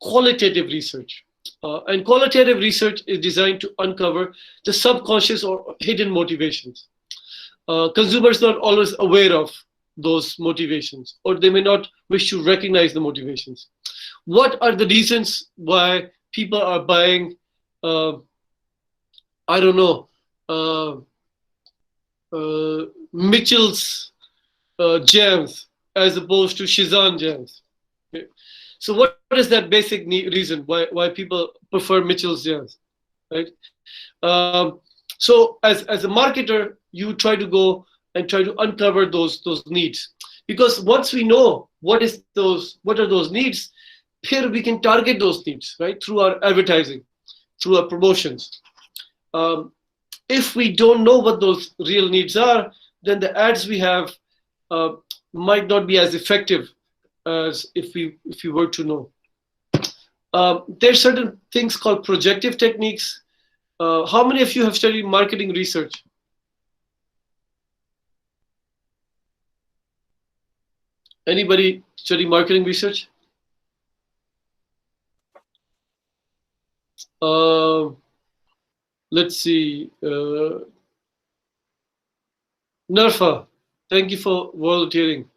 qualitative research. And qualitative research is designed to uncover the subconscious or hidden motivations. Consumers are not always aware of those motivations, or they may not wish to recognize the motivations. What are the reasons why people are buying, I don't know, Mitchell's jams as opposed to Shizan jams? Okay. So what is that basic reason why people prefer Mitchell's jams, right? So as a marketer, you try to go and try to uncover those needs, because once we know what are those needs, here we can target those needs, right, through our advertising, through our promotions. If we don't know what those real needs are, then the ads we have might not be as effective as if we were to know. There's certain things called projective techniques. How many of you have studied marketing research? Anybody study marketing research? Let's see. Narfa, thank you for volunteering.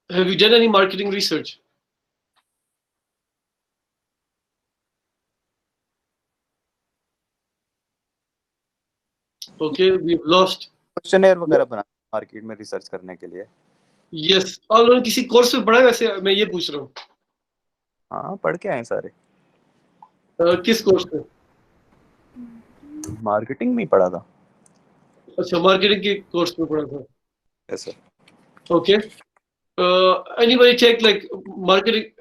Have you done any marketing research? Okay, we've lost. Questionnaire वगैरह बना market में research करने के लिए. Yes, और उन्होंने किसी course में पढ़ा है? वैसे मैं ये पूछ रहा हूँ. हाँ, पढ़ के आए सारे. किस कोर्स में? मार्केटिंग में पढ़ा था. अच्छा, मार्केटिंग के कोर्स में पढ़ा था. Yes sir. Okay. Anybody take like marketing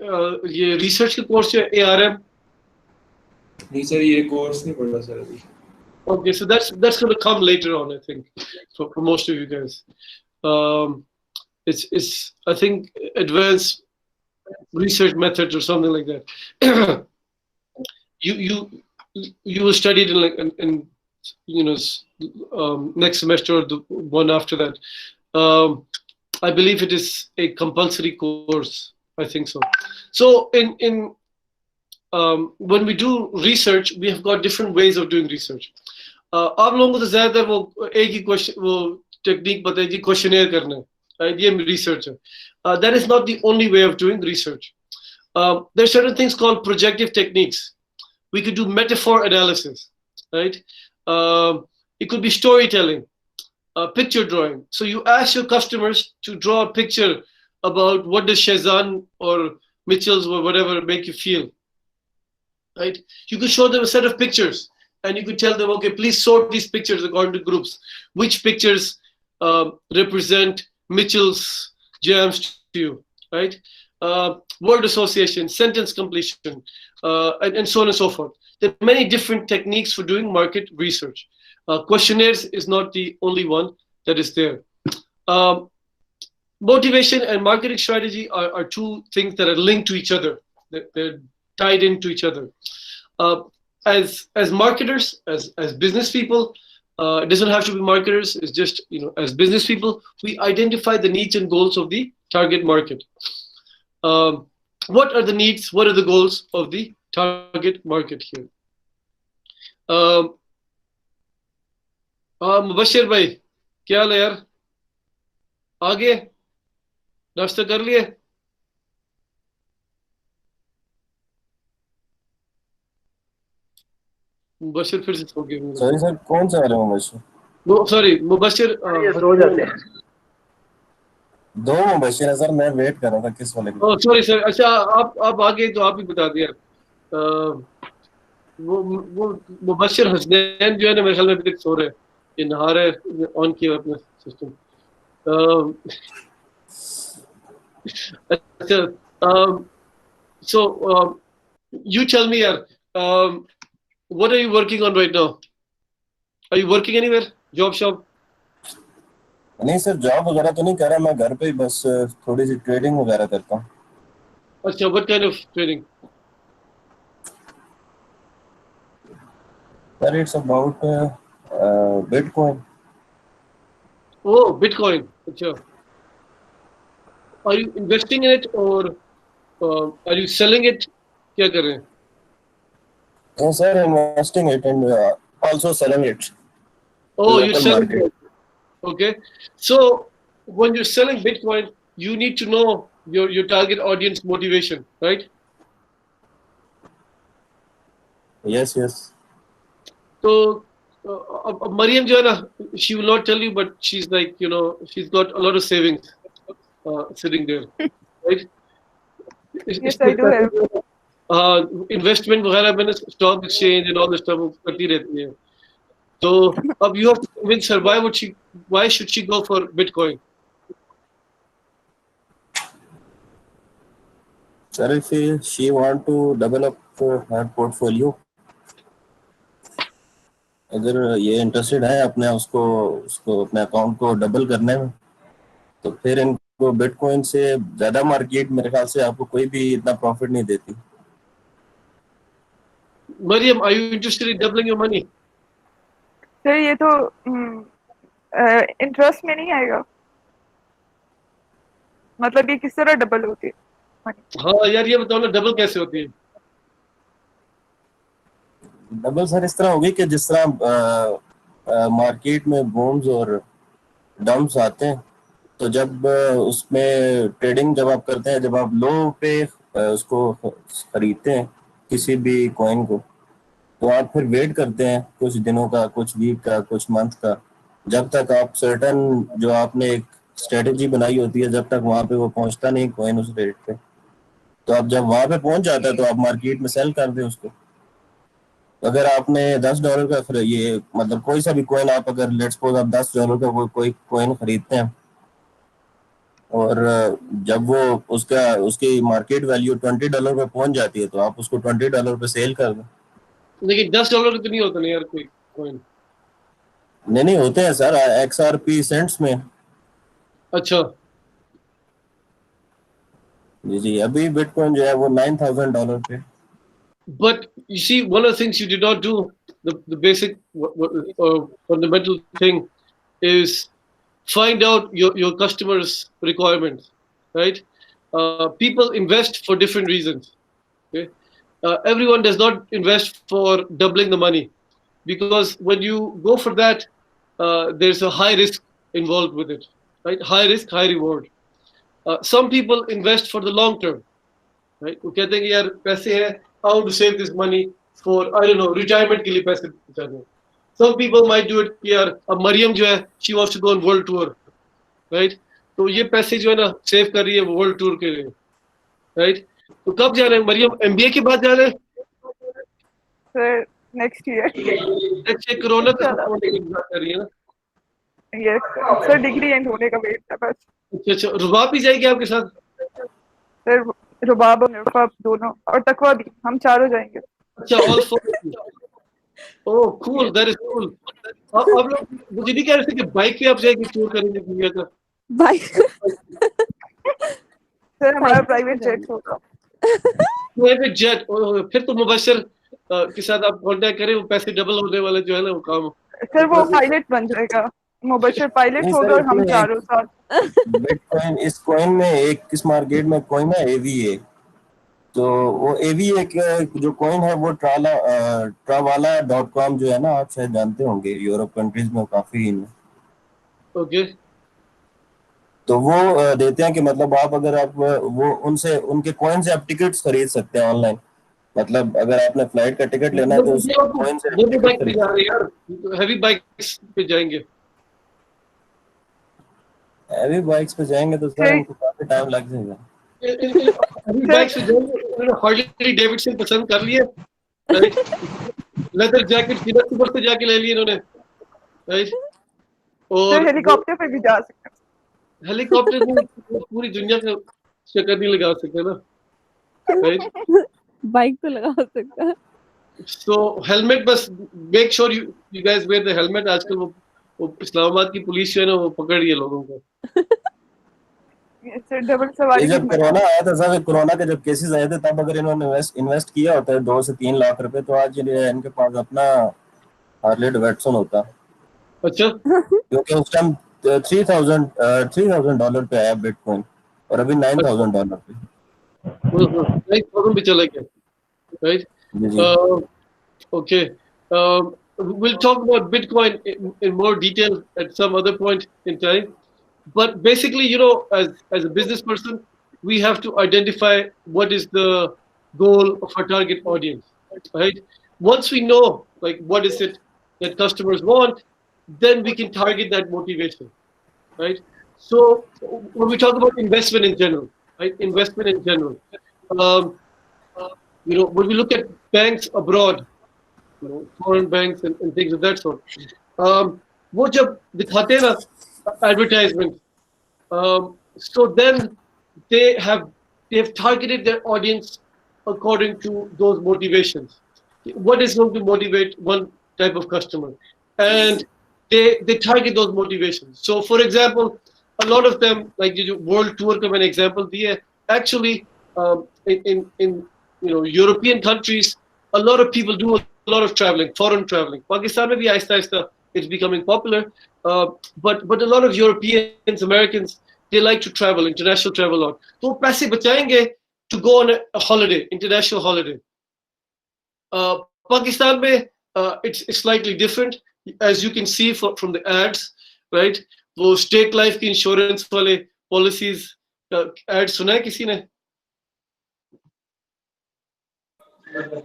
ये research के कोर्स या ARM? नहीं सर, ये कोर्स नहीं पढ़ा सर अभी. Okay, so that's going to come later on, I think, for most of you guys. It's I think advanced research methods or something like that. you will study it in like in next semester or the one after that. I believe it is a compulsory course. I think so. So when we do research, we have got different ways of doing research. आप लोगों को तो ज़्यादातर वो एक ही question वो technique बताएगी questionnaire करना है, ये research है. That is not the only way of doing research. There are certain things called projective techniques. We could do metaphor analysis, right? It could be storytelling, picture drawing. So you ask your customers to draw a picture about what does Shazan or Mitchell's or whatever make you feel, right? You could show them a set of pictures. And you could tell them, okay, please sort these pictures according to groups. Which pictures represent Mitchell's jams to you, right? Word association, sentence completion, and so on and so forth. There are many different techniques for doing market research. Questionnaires is not the only one that is there. Motivation and marketing strategy are two things that are linked to each other. They're tied into each other. As marketers, as business people, it doesn't have to be marketers. It's just, as business people, we identify the needs and goals of the target market. What are the needs? What are the goals of the target market here? Mubashir bhai, kya haal hai yaar? आगे नाश्ता कर लिए? मुबशिर फिर से सो गए मुझे sorry लगता sir, कौन सा वाला मुबशिर? है। सॉरी मुबशिर ये सो जाते हैं। दो मुबशिर है सर, मैं वेट कर रहा था किस वाले की। सॉरी सर, अच्छा आप आगे तो आप ही बता दिया। वो मुबशिर हसनैन जो है ना, मेरे ख्याल में अभी तक सो रहे हैं, ये नहा रहे हैं, ऑन किया अपना सिस्टम। अच्छा, so you tell me यार, what are you working on right now? Are you working anywhere? Job shop? नहीं सर, जॉब वगैरह तो नहीं कर रहा, मैं घर पे ही बस थोड़ी सी ट्रेडिंग वगैरह करता हूँ। अच्छा, what kind of trading? Sir it's about bitcoin. Oh, Bitcoin. अच्छा, are you investing in it or are you selling it? क्या कर रहे हैं? Yes sir, investing it and also selling it Oh, you're local selling market. it. Okay. So when you're selling Bitcoin, you need to know your target audience motivation, right? Yes, yes. So Mariam जो है ना, she will not tell you, but she's like, she's got a lot of savings sitting there, right? Yes, I do have. Investment वगैरह मैंने stock exchange and all this stuff करती रहती है। तो अब you have to convince her why should she go for bitcoin? Sir, if she want to develop her portfolio, अगर ये interested है अपने उसको उसको अपने अकाउंट को डबल करने में, तो फिर इनको बिटकॉइन से ज्यादा मार्केट मेरे ख्याल से आपको कोई भी इतना प्रॉफिट नहीं देती। Maryam, are you interested in doubling your money? Sir ये तो इंटरेस्ट में नहीं आएगा, मतलब ये किस तरह डबल होती है money? हाँ यार, ये बताओ ना, डबल कैसे होती है? डबल सर इस तरह होगी कि जिस तरह मार्केट में बूम्स और डंप्स आते हैं, तो जब उसमें ट्रेडिंग जब आप करते हैं, जब आप लो पे उसको खरीदते हैं किसी भी कॉइन को, तो आप फिर वेट करते हैं कुछ दिनों का, कुछ वीक का, कुछ मंथ का, जब तक आप सर्टन जो आपने एक स्ट्रेटेजी बनाई होती है, जब तक वहां पे वो पहुंचता नहीं कॉइन उस रेट पे, तो आप जब वहां पे पहुंच जाता है तो आप मार्केट में सेल कर दें उसको। अगर आपने $10 का ये मतलब कोई सा भी कॉइन, आप अगर लेट्स सपोज आप $10 का कोई कॉइन खरीदते हैं, और जब वो उसका उसकी मार्केट वैल्यू $20 पे पहुंच जाती है, तो आप उसको $20 पे सेल कर दें। लेकिन $10 तो नहीं होता ना यार कोई कॉइन। नहीं होते हैं सर, XRP सेंट्स में। अच्छा, जी जी, अभी बिटकॉइन जो है वो $9,000 पे। but you see, one of the things you did not do, the basic fundamental thing is find out your customers' requirements, right? People invest for different reasons. Okay, everyone does not invest for doubling the money, because when you go for that, there's a high risk involved with it, right? High risk, high reward. Some people invest for the long term, right? वो कहते हैं कि यार पैसे हैं, how to save this money for, I don't know, retirement के लिए पैसे बचाने हैं। Some people might do it कि यार अब मरियम जो है, she wants to go on world tour, right? तो ये पैसे जो है ना सेव कर रही है वर्ल्ड टूर के लिए, राइट? तो कब जा रहे हैं मरियम? एमबीए के बाद जा रहे हैं? Sir next year. Next year corona का इंतजार कर रही है ना? यस सर, डिग्री एंड होने का वेट है बस। अच्छा अच्छा, रुबाब भी जाएगी आपके साथ? सर रुबाब और नरफा दोनों, और तकवा भी, हम चारों जाएंगे। अच्छा, all four. Oh cool, that is cool. आप लोग मुझे नहीं कह रहे थे कि बाइक पे आप जाएंगे टूर करेंगे दुनिया का? बाइक सर हमारा प्राइवेट जेट होगा। Private jet? फिर तो मुबशर के साथ आप कांटेक्ट करें, वो पैसे डबल होने वाले जो है ना वो काम। सर वो पायलट बन जाएगा, मुबशर पायलट नहीं होगा सर, और हम इसमें चारों साथ। बिटकॉइन, इस कॉइन में एक इस मार्केट में कॉइन है एवीए। तो वो एवीए जो कॉइन है वो ट्रावाला.com जो है ना, आप शायद जानते होंगे, यूरोप कंट्रीज में काफी ओके। तो वो देते हैं कि मतलब आप अगर आप वो उनसे उनके कॉइन से आप टिकट्स खरीद सकते हैं ऑनलाइन। मतलब अगर आपने फ्लाइट का टिकट लेना है तो उसके कॉइन से आप वो टिकट बाइक पे खरीद जा रहे हैं यार, हैवी बाइक्स पे जाएंगे। हैवी बाइक्स पे जाएंगे तो सर हमको काफी टाइम लग जाएगा। हैवी बाइक्स पे जाएंगे, उन्होंने हार्ली डेविडसन पसंद कर लिए, राइट, लेदर जैकेट सिंगापुर से जाके ले लिए इन्होंने, राइट। और हेलीकॉप्टर पे भी जा सकते हैं। हेलीकॉप्टर में पूरी दुनिया का चक्कर नहीं लगा सकते ना, राइट। बाइक तो लगा सकता है। सो हेलमेट, बस make sure you guys wear the helmet. आजकल वो इस्लामाबाद की पुलिस जो है ना वो पकड़ रही है लोगों को। सर डबल सवारी ये जब की कोरोना आया था सर, कोरोना के जब केसेस आए थे तब अगर इन्होंने इन्वेस्ट किया होता है 2 से 3 लाख रुपए तो आज इनके पास अपना हार्ले डेविडसन होता। अच्छा, क्योंकि उस टाइम $3,000 पे आया बिटकॉइन और अभी $9,000 पे। राइट, प्रॉब्लम भी चला गया, right. Ji ji Okay. We'll talk about Bitcoin in more detail at some other point in time. But basically, you know, as a business person, we have to identify what is the goal of our target audience, right? Once we know, like, what is it that customers want, then we can target that motivation, right? So when we talk about investment in general, right? Investment in general, you know, when we look at banks abroad, you know, foreign banks and things of that sort. वो जब दिखाते हैं ना advertisement, so then they've targeted their audience according to those motivations. What is going to motivate one type of customer, and they target those motivations. So, for example, a lot of them, like the world tour का मैंने example दिया, actually in you know European countries, a lot of people do a lot of traveling, foreign traveling. Pakistan में भी Aahista Aahista it's becoming popular, but a lot of Europeans, Americans, they like to travel, international travel a lot. तो पैसे बचाएंगे to go on a holiday, international holiday. Pakistan में it's slightly different, as you can see from the ads, right? वो state life की insurance वाले policies ads सुना है किसी ने?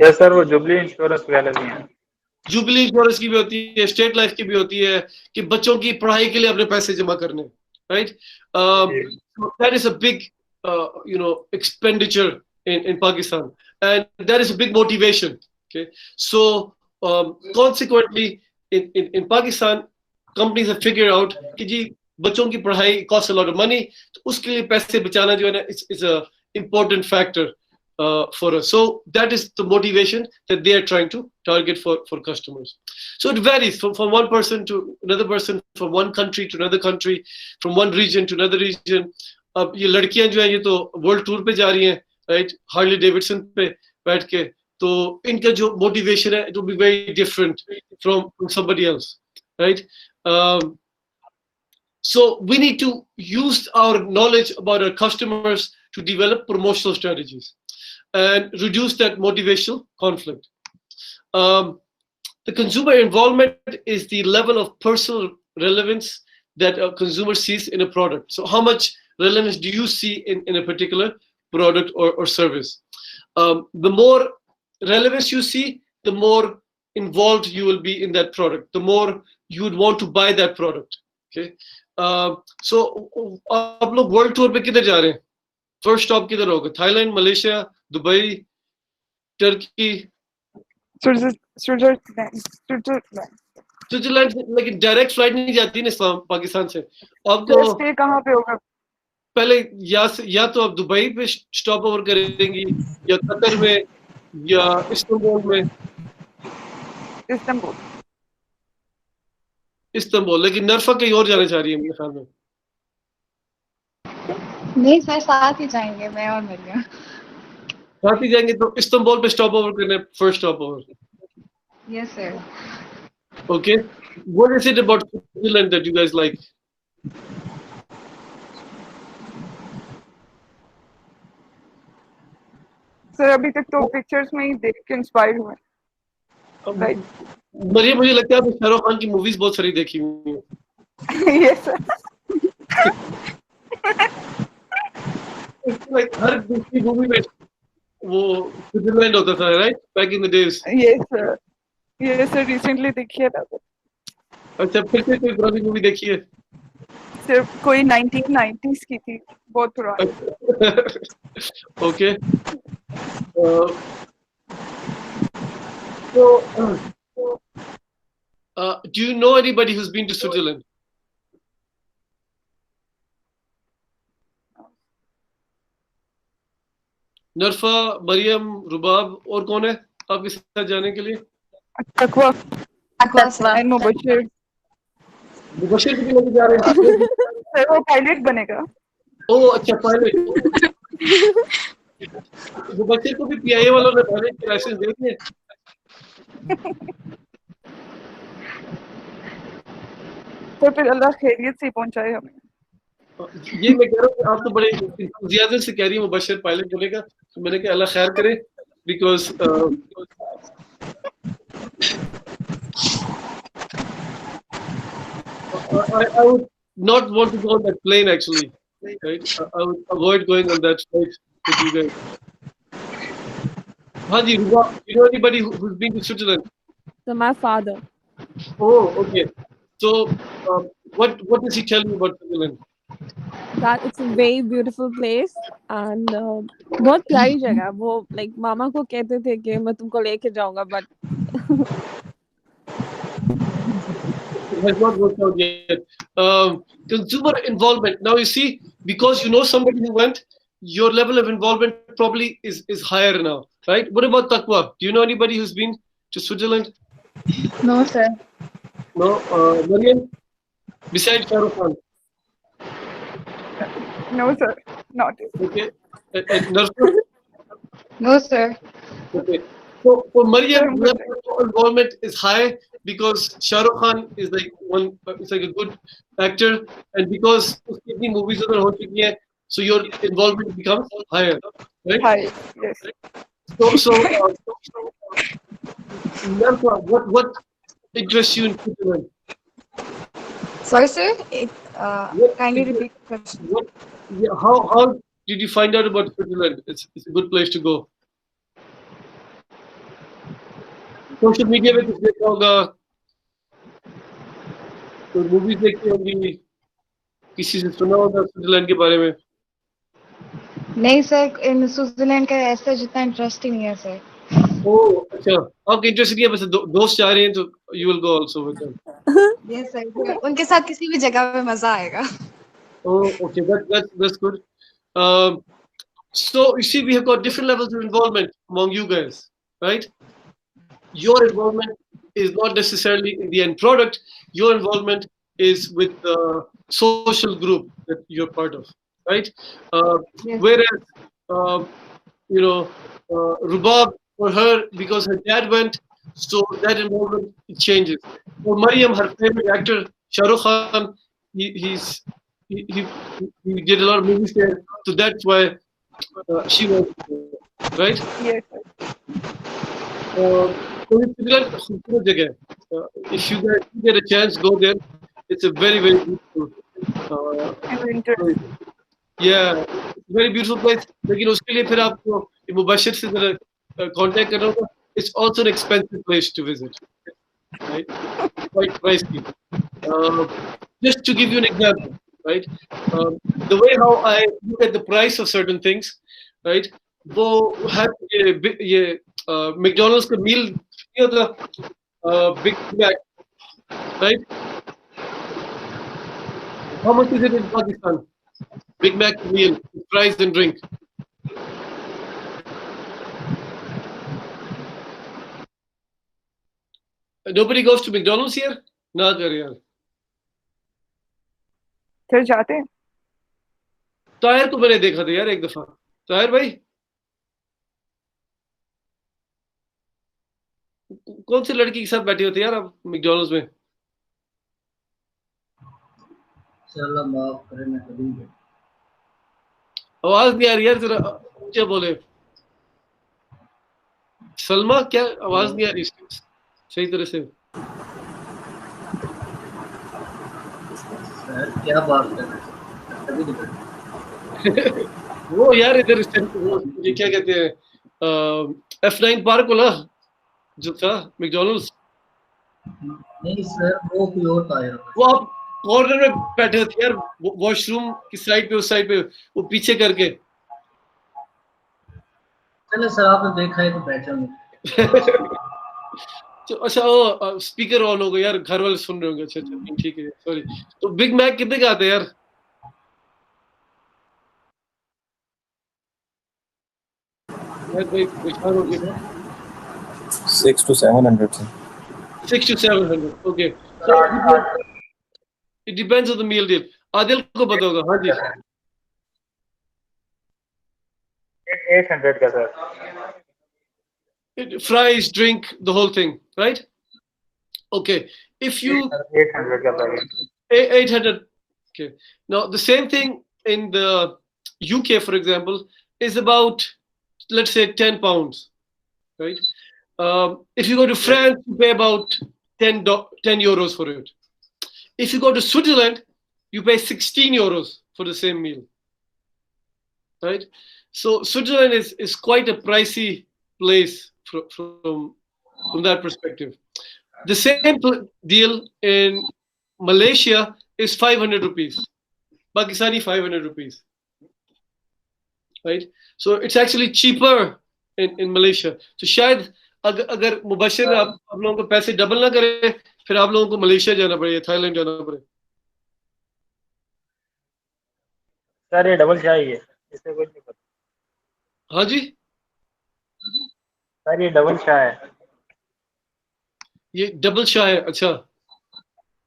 यस सर, वो जुबली इंश्योरेंस वाले भी हैं। जुबली इंश्योरेंस की भी होती है, स्टेट लाइफ की भी होती है कि बच्चों की पढ़ाई के लिए अपने पैसे जमा करने, right. That is a big you know expenditure in Pakistan, and that is a big motivation. Okay, so consequently in Pakistan, companies have figured out कि जी बच्चों की पढ़ाई costs a lot of money, तो उसके लिए पैसे बचाना जो है ना is a important factor for us. So that is the motivation that they are trying to target for customers. So it varies from one person to another person, from one country to another country, from one region to another region. अब ये लड़कियां जो हैं ये तो world tour पे जा रही हैं, राइट, हार्ली डेविडसन पे बैठ के, तो इनका जो मोटिवेशन है it will be very different from somebody else, right? So we need to use our knowledge about our customers to develop promotional strategies and reduce that motivational conflict. The consumer involvement is the level of personal relevance that a consumer sees in a product. So how much relevance do you see in a particular product or service? The more relevance you see, the more involved you will be in that product, the more you would want to buy that product. Okay. So आप लोग world tour पे किधर जा रहे हैं? First stop किधर होगा? Thailand, Malaysia, Dubai, Turkey, Switzerland. लेकिन डायरेक्ट फ्लाइट नहीं जाती ना पाकिस्तान से। आपको स्टे कहाँ पे होगा? पहले या तो आप दुबई पे स्टॉप ओवर करेंगी, या कतर में, या इस्तांबुल में। इस्तांबुल, लेकिन नरफा कहीं और जाना चाह रही है मेरे ख्याल में। नहीं सर, साथ ही जाएंगे, मैं और मरिया साथ ही जाएंगे तो इस्तांबुल पे स्टॉप ओवर करना है, first stop over. Yes sir. Okay, what is it about Switzerland that you guys like? Sir अभी तक तो पिक्चर्स में ही देख के इंस्पायर हुए। मरियम, मुझे लगता है आप शाहरुख खान की मूवीज बहुत सारी देखी हुई हैं। Yes sir. like हर दूसरी मूवी में वो स्विट्जरलैंड होता था, right? Back in the days. ये सर रिसेंटली देखी है ना, अच्छा, फिर से कोई पुरानी मूवी देखी है? सिर्फ कोई 1990s की थी, बहुत पुरानी। Okay. So, do you know anybody who's been to Switzerland? नरफा, Maryam, रुबाब, और कौन है आपके साथ जाने के लिए? तकवा Aqua एंड मुबशिर। मुबशिर को भी लेके जा रहे हैं? सर वो पायलट बनेगा। ओह अच्छा, पायलट। मुबशिर को भी पीआईए वालों ने पायलट के लाइसेंस दे दिए। तो फिर अल्लाह खैरियत से पहुंचाए हमें। ये मैं कह रहा हूँ कि आप तो बड़े इंतज़ाज़ से कह रही है मुबशिर पायलट बनेगा, तो मैंने कहा अल्लाह खैर करे, because I would not want to go on that plane actually, right? I would avoid going on that flight with you guys. हाँ जी, रुबा, you know anybody who's been to Switzerland? So my father. Oh, okay. So, what does he tell you about Switzerland? That it's a very beautiful place and बहुत प्यारी जगह है वो। like मामा को कहते थे कि मैं तुमको लेके जाऊंगा, but It has not worked out yet. Consumer involvement. Now you see, because you know somebody who went, your level of involvement probably is higher now, right? What about Taqwa? Do you know anybody who's been to Switzerland? No, sir. No, Mariam, besides Shah Rukh Khan. No sir, not it. Okay, and Narsu? No, sir. Okay. So for Mariam, level of involvement is high because Shah Rukh Khan is like it's like a good actor, and because उसकी इतनी movies अगर हो चुकी हैं, so your involvement becomes higher, right? Hi, yes. So Narsa, what interests you in Switzerland? Sorry, sir. Kindly repeat the question. How did you find out about Switzerland? It's a good place to go. Social media में कुछ देखा होगा, तो movies देखी होंगी, किसी से सुना होगा स्विट्जरलैंड के बारे में? नहीं सर, इन स्विट्जरलैंड का ऐसा जितना इंटरेस्ट ही नहीं है सर। ओह अच्छा, आपके इंटरेस्ट नहीं है, बस दोस्त जा रहे हैं तो you will go also with them. Yes sir, उनके साथ किसी भी जगह पे मजा आएगा। Oh, okay, that's good. So you see, we have got different levels of involvement among you guys, right? Your involvement is not necessarily in the end product. Your involvement is with the social group that you're part of, right? Yes. Whereas, Rubab, for her, because her dad went, so that involvement changes. For Mariam, her favorite actor, Shah Rukh Khan, he did a lot of movies there, so that's why she was, right? Yes. If you guys get a chance, go there. It's a very, very beautiful. Yeah, very beautiful place. लेकिन उसके लिए फिर आपको मुबशिर से contact करना होगा. It's also an expensive place to visit, right? Quite pricey. Just to give you an example, right? The way how I look at the price of certain things, right? वो है ये McDonald's का meal नहीं होता, Big Mac, right? How much is it in Pakistan? Big Mac meal, fries and drink. Nobody goes to McDonald's here? ना कर यार. फिर जाते हैं. ताहिर को मैंने देखा था यार एक दफा. ताहिर भाई, कौन सी लड़की के साथ बैठे होते यार आप मैकडॉनल्ड्स में? चलो माफ करें, मैं कभी नहीं. आवाज नहीं आ रही यार, जरा ऊंचा बोले. सलमा, क्या आवाज नहीं आ रही सही तरह से? सर क्या बात कर रहे हैं, कभी नहीं. वो यार इधर ये क्या कहते हैं F9 पार्क वाला जो था मैकडॉनल्ड्स। नहीं सर, वो कोई और था यार। वो आप कॉर्नर में बैठे थे यार, वॉशरूम की साइड पे, उस साइड पे वो पीछे करके। चलो सर, आपने देखा है तो बैठे होंगे। तो अच्छा वो स्पीकर ऑन हो गया यार, घर वाले सुन रहे होंगे। अच्छा अच्छा ठीक है, सॉरी। तो बिग मैक कितने का आता है यार? भाई परेशान हो गया। 6 to 700 से। 6 to 700, okay. So it depends on the meal deal. Adil को पता होगा। हाँ जी। 800 का sir. Fries, drink, the whole thing, right? Okay. If you 800 का sir. 800. Okay. Now the same thing in the UK, for example, is about, let's say, 10 pounds, right? If you go to France, you pay about 10 euros for it. If you go to Switzerland, you pay 16 euros for the same meal, right? So Switzerland is quite a pricey place from that perspective. The same deal in Malaysia is 500 rupees. Pakistani 500 rupees, right? So it's actually cheaper in Malaysia. So शायद अगर मुबशिर आप लोगों को पैसे double ना करें, फिर आप लोगों को मलेशिया जाना पड़े, थाईलैंड जाना पड़े। सर ये डबल चाय है, इससे कुछ नहीं पता। हाँ जी सर ये डबल चाय है। ये डबल शाह है। अच्छा,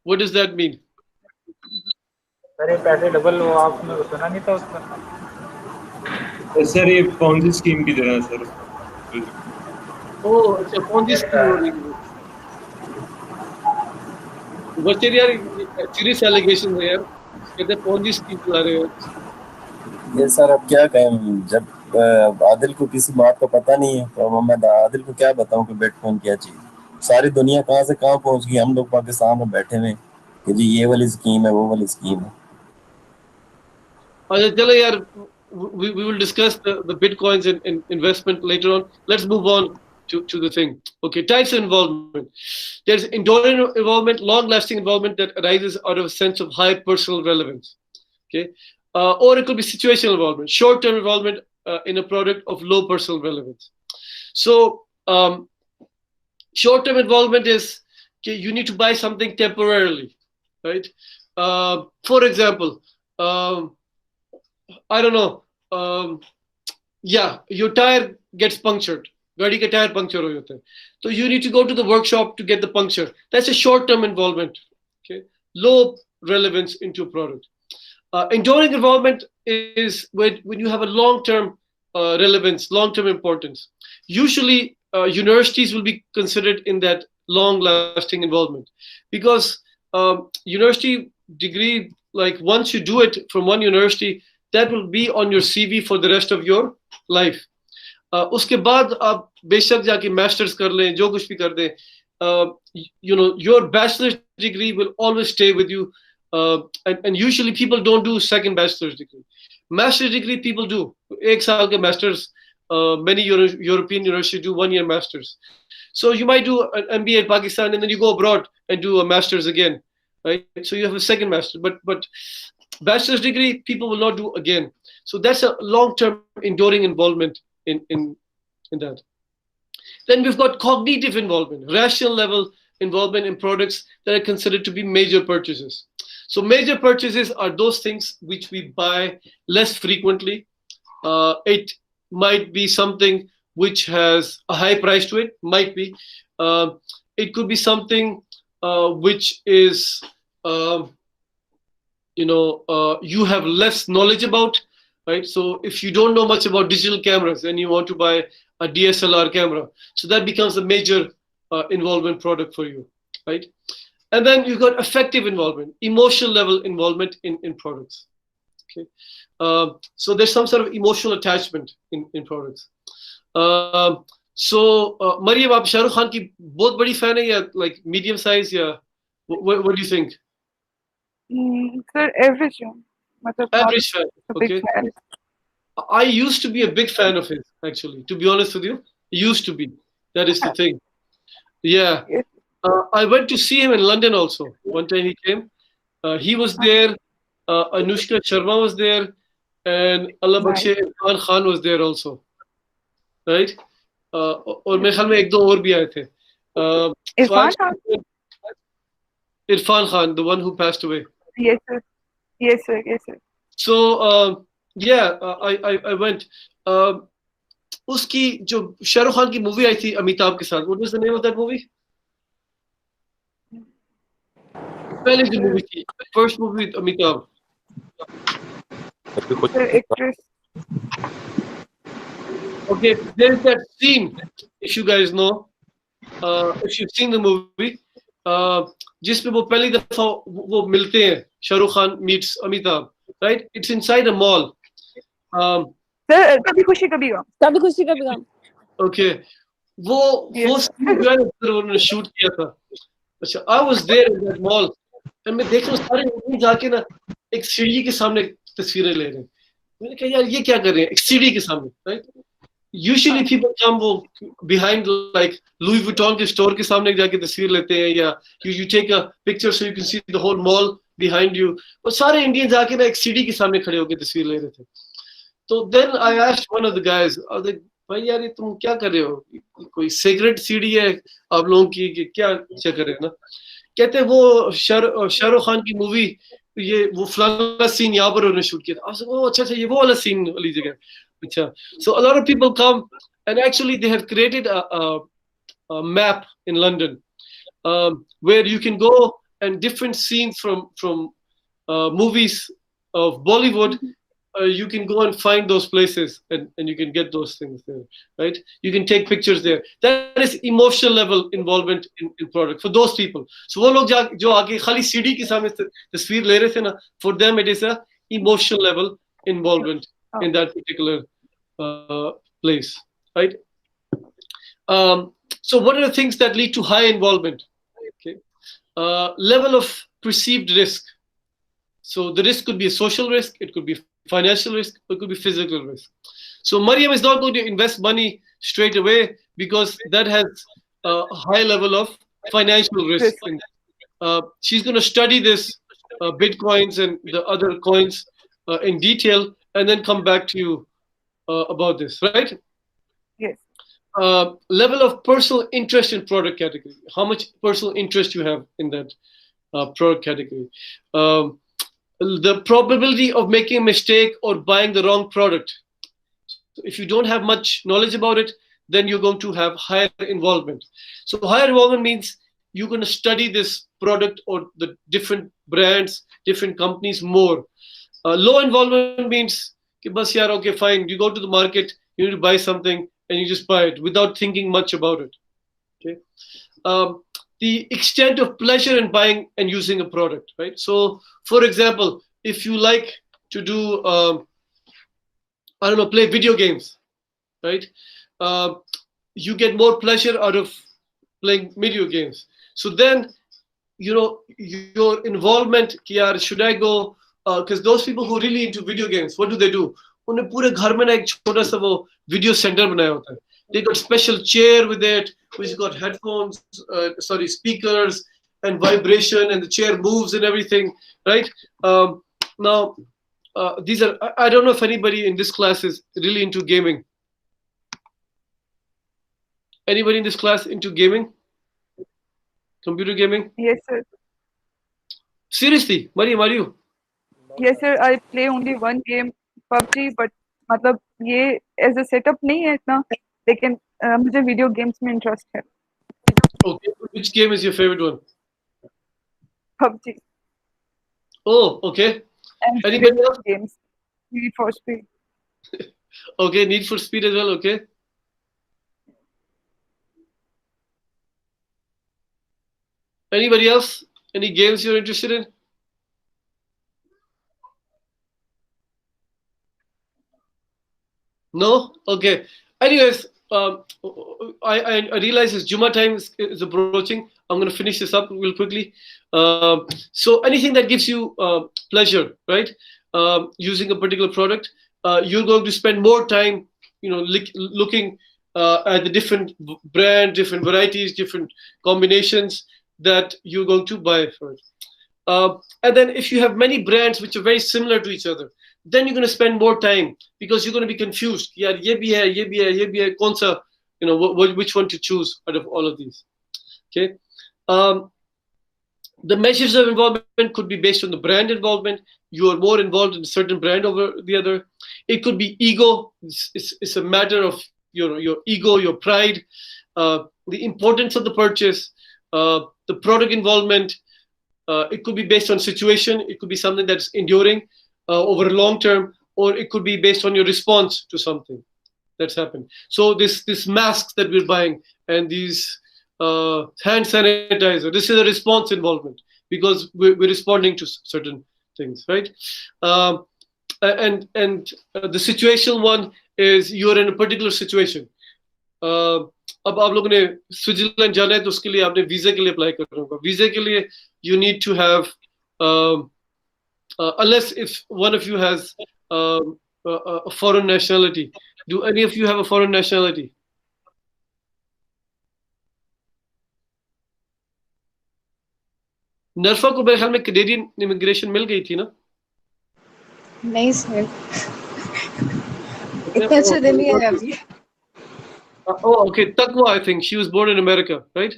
what does that mean? Sir ये पैसे डबल, वो आपने सुना नहीं था उसका? सर ये पॉन्जी स्कीम की तरह है सर। ओह अच्छा, पॉन्जी स्कीम हो रही है। बच्चे यार सीरियस एलिगेशन है यार, कहते हैं पॉन्जी स्कीम चला रहे हो। ये सर अब क्या कहें, जब आदिल को किसी बात का पता नहीं है तो मैं आदिल को क्या बताऊं कि बिटकॉइन क्या चीज। सारी दुनिया कहाँ से कहाँ पहुंच गई, हम लोग पाकिस्तान में बैठे हुए कि जी ये वाली स्कीम है, वो वाली स्कीम है। अच्छा चलो यार, we will discuss the bitcoins and investment later on. Let's move on to the thing. Okay, types of involvement. There's enduring involvement, long-lasting involvement that arises out of a sense of high personal relevance. Okay, or it could be situational involvement, short-term involvement in a product of low personal relevance. So short-term involvement is okay, you need to buy something temporarily, right? For example, I don't know. Yeah, your tire gets punctured. गाड़ी के tyre puncture हो जाते हैं, तो you need to go to the workshop to get the puncture. That's a short-term involvement. Okay, low relevance into a product. Enduring involvement is when you have a long-term relevance, long-term importance. Usually, universities will be considered in that long-lasting involvement because university degree, like once you do it from one university, that will be on your CV for the rest of your life. उसके बाद आप बेशक जाके masters कर लें, जो कुछ भी कर दें, you know, your bachelor's degree will always stay with you. And usually people don't do second bachelor's degree. Master's degree people do. एक साल के masters, many European universities do 1 year masters. So you might do an MBA in Pakistan and then you go abroad and do a master's again, right? So you have a second master, but bachelor's degree people will not do again. So that's a long-term enduring involvement in that. Then we've got cognitive involvement, rational level involvement in products that are considered to be major purchases. So major purchases are those things which we buy less frequently. It might be something which has a high price to it, might be. It could be something which is, you have less knowledge about, right? So if you don't know much about digital cameras and you want to buy a DSLR camera, so that becomes a major involvement product for you, right? And then you've got affective involvement, emotional level involvement in products. Okay, so there's some sort of emotional attachment in products. So Mariam, आप शाहरुख खान की बहुत बड़ी fan है या like medium size या what do you think? Sir, average. Average fan. Okay. I used to be a big fan of his, actually. To be honest with you, used to be. That is the thing. Yeah. I went to see him in London also. One time he came. He was there. Anushka Sharma was there, and Allah Bakshe Irfan Khan was there also. Right? और मेरे ख्याल में एक दो और भी आए थे. Irfan Khan, the one who passed away. Yes, sir. Yes, sir. Yes, sir. So yeah, I went. उसकी जो शाहरुख खान की मूवी आई थी अमिताभ के साथ, what was the name of that movie? पहले जो मूवी थी, first movie with Amitabh. Okay, there's that scene, if you guys know, if you've seen the movie, जिसमें वो पहली दफा वो मिलते हैं, Shahrukh Khan meets Amitabh, right? It's inside a mall. Sir, कभी खुशी कभी गम. कभी खुशी कभी गम. Okay, वो scene जो है उन्होंने shoot किया था. अच्छा, I was there in that mall, and मैं देख रहा हूँ सारे लोग जाके ना एक सीढ़ी के सामने तस्वीरें ले रहे हैं. मैंने कहा यार ये क्या कर रहे हैं एक सीढ़ी के सामने, right? Usually people come वो behind like Louis Vuitton के store के सामने जाके तस्वीर लेते हैं, या you take a picture so you can see the whole mall behind you. और सारे इंडियंस आके ना एक सीढ़ी के सामने खड़े होकर तस्वीर ले रहे थे. तो then I asked one of the guys, I was like, भाई यार ये तुम क्या कर रहे हो? कोई सीक्रेट सीढ़ी है आप लोगों की कि क्या चेक कर रहे हो ना? कहते हैं वो शाहरुख खान की मूवी ये वो फलाना सीन यहाँ पर उन्होंने शूट किया था. oh अच्छा ये वो वाला सीन वाली जगह. अच्छा, so a lot of people come, and actually they have created a map in London where you can go and different scenes from movies of Bollywood. You can go and find those places, and you can get those things there, right? You can take pictures there. That is emotional level involvement in product for those people. So वो लोग जो आगे खाली सीढ़ी के सामने तस्वीर ले रहे थे ना, for them it is a emotional level involvement in that particular place, right? So what are the things that lead to high involvement? Okay, level of perceived risk. So the risk could be a social risk, it could be financial risk, it could be physical risk. So Mariam is not going to invest money straight away because that has a high level of financial risk. She's going to study this Bitcoins and the other coins in detail and then come back to you about this, right? Yes. Level of personal interest in product category. How much personal interest you have in that product category. The probability of making a mistake or buying the wrong product. So if you don't have much knowledge about it, then you're going to have higher involvement. So higher involvement means you're going to study this product or the different brands, different companies more. Low involvement means, okay, fine, you go to the market, you need to buy something, and you just buy it without thinking much about it. Okay. The extent of pleasure in buying and using a product, right? So, for example, if you like to do, I don't know, play video games, right? You get more pleasure out of playing video games. So then, you know, your involvement, should I go? Because those people who are really into video games, what do? उन्हें पूरे घर में ना एक छोटा सा वो video center बनाया होता है. They got special chair with it, which got headphones, speakers and vibration, and the chair moves and everything, right? Now, these are, I don't know if anybody in this class is really into gaming. Anybody in this class into gaming? Computer gaming? Yes, sir. Seriously, Mariam, are you? Yes, sir. I play only one game, PUBG, but मतलब ये as a setup नहीं है इतना, लेकिन मुझे video games में interest है. Okay, which game is your favorite one? PUBG. Oh, okay. And anybody else? Games. Need for Speed. Okay, Need for Speed as well, okay. Anybody else? Any games you're interested in? No? Okay. Anyways, I realize it's Juma time is approaching. I'm going to finish this up real quickly. So anything that gives you pleasure, right? Using a particular product. you're going to spend more time, looking at the different brands, different varieties, different combinations that you're going to buy for it. And then if you have many brands which are very similar to each other, then you're going to spend more time because you're going to be confused. Yeah, ye bhi hai, ye bhi hai, ye bhi hai, kaun sa, which one to choose out of all of these. Okay. The measures of involvement could be based on the brand involvement. You are more involved in a certain brand over the other. It could be ego. It's a matter of your ego, your pride, the importance of the purchase, the product involvement. It could be based on situation. It could be something that's enduring over a long term, or it could be based on your response to something that's happened. So this masks that we're buying and these hand sanitizer, this is a response involvement because we're responding to certain things, right? And the situational one is you're in a particular situation. अब आप लोगों ने Switzerland जाना है तो उसके लिए आपने वीजा के लिए अप्लाई करना होगा. वीजा के लिए you need to have unless if one of you has a foreign nationality. Do any of you have a foreign nationality? नरफा को मेरे ख्याल में कैनेडियन इमिग्रेशन मिल गई थी ना? नहीं सर, इतना अच्छा दिन नहीं है अभी. Oh, okay. Taqwa, I think she was born in America, right?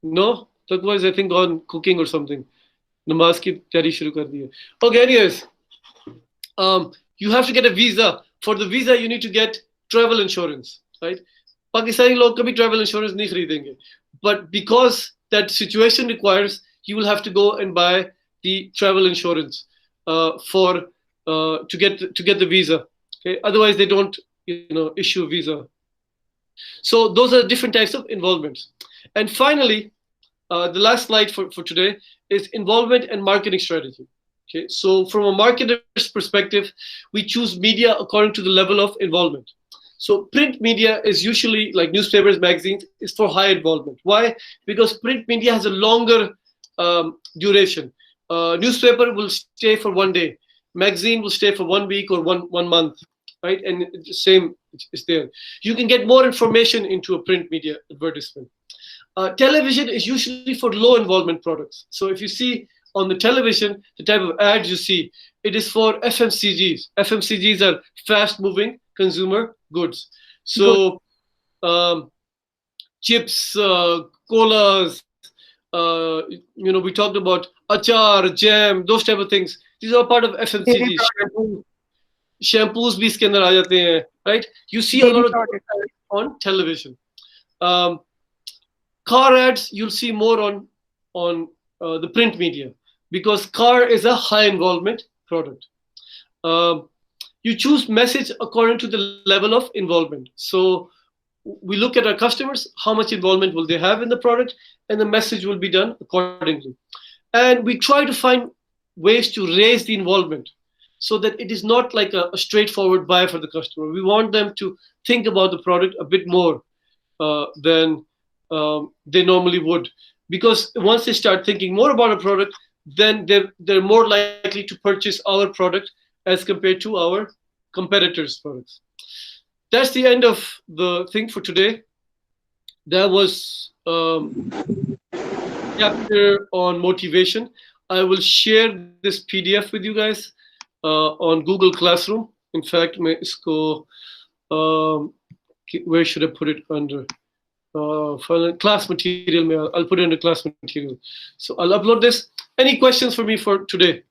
No, Taqwa is I think on cooking or something. Namaz ki tayari shuru kar di hai. Okay, anyways, you have to get a visa. For the visa, you need to get travel insurance, right? Pakistani log kabhi travel insurance nahi kharidenge. But because that situation requires, you will have to go and buy the travel insurance to get the visa. Okay, otherwise they don't issue a visa. So those are different types of involvements. And finally, the last slide for today is involvement and marketing strategy. Okay, so from a marketer's perspective, we choose media according to the level of involvement. So print media is usually like newspapers, magazines, is for high involvement. Why? Because print media has a longer duration. Newspaper will stay for 1 day. Magazine will stay for 1 week or one month, right? And the same is there. You can get more information into a print media advertisement. Television is usually for low involvement products. So if you see on the television, the type of ads you see, it is for FMCGs. FMCGs are fast moving consumer goods. So chips, colas, we talked about achar, jam, those type of things. These are part of FMCG. Shampoos bhi iske andar aa jate hain, right? You see a lot of ads on television. Car ads you'll see more on the print media because car is a high involvement product. You choose message according to the level of involvement. So we look at our customers, how much involvement will they have in the product, and the message will be done accordingly. And we try to find ways to raise the involvement so that it is not like a straightforward buy for the customer. We want them to think about the product a bit more than they normally would. Because once they start thinking more about a product, then they're more likely to purchase our product as compared to our competitors' products. That's the end of the thing for today. That was chapter on motivation. I will share this PDF with you guys on Google Classroom. In fact, where should I put it under? Class material. I'll put it under class material. So I'll upload this. Any questions for me for today?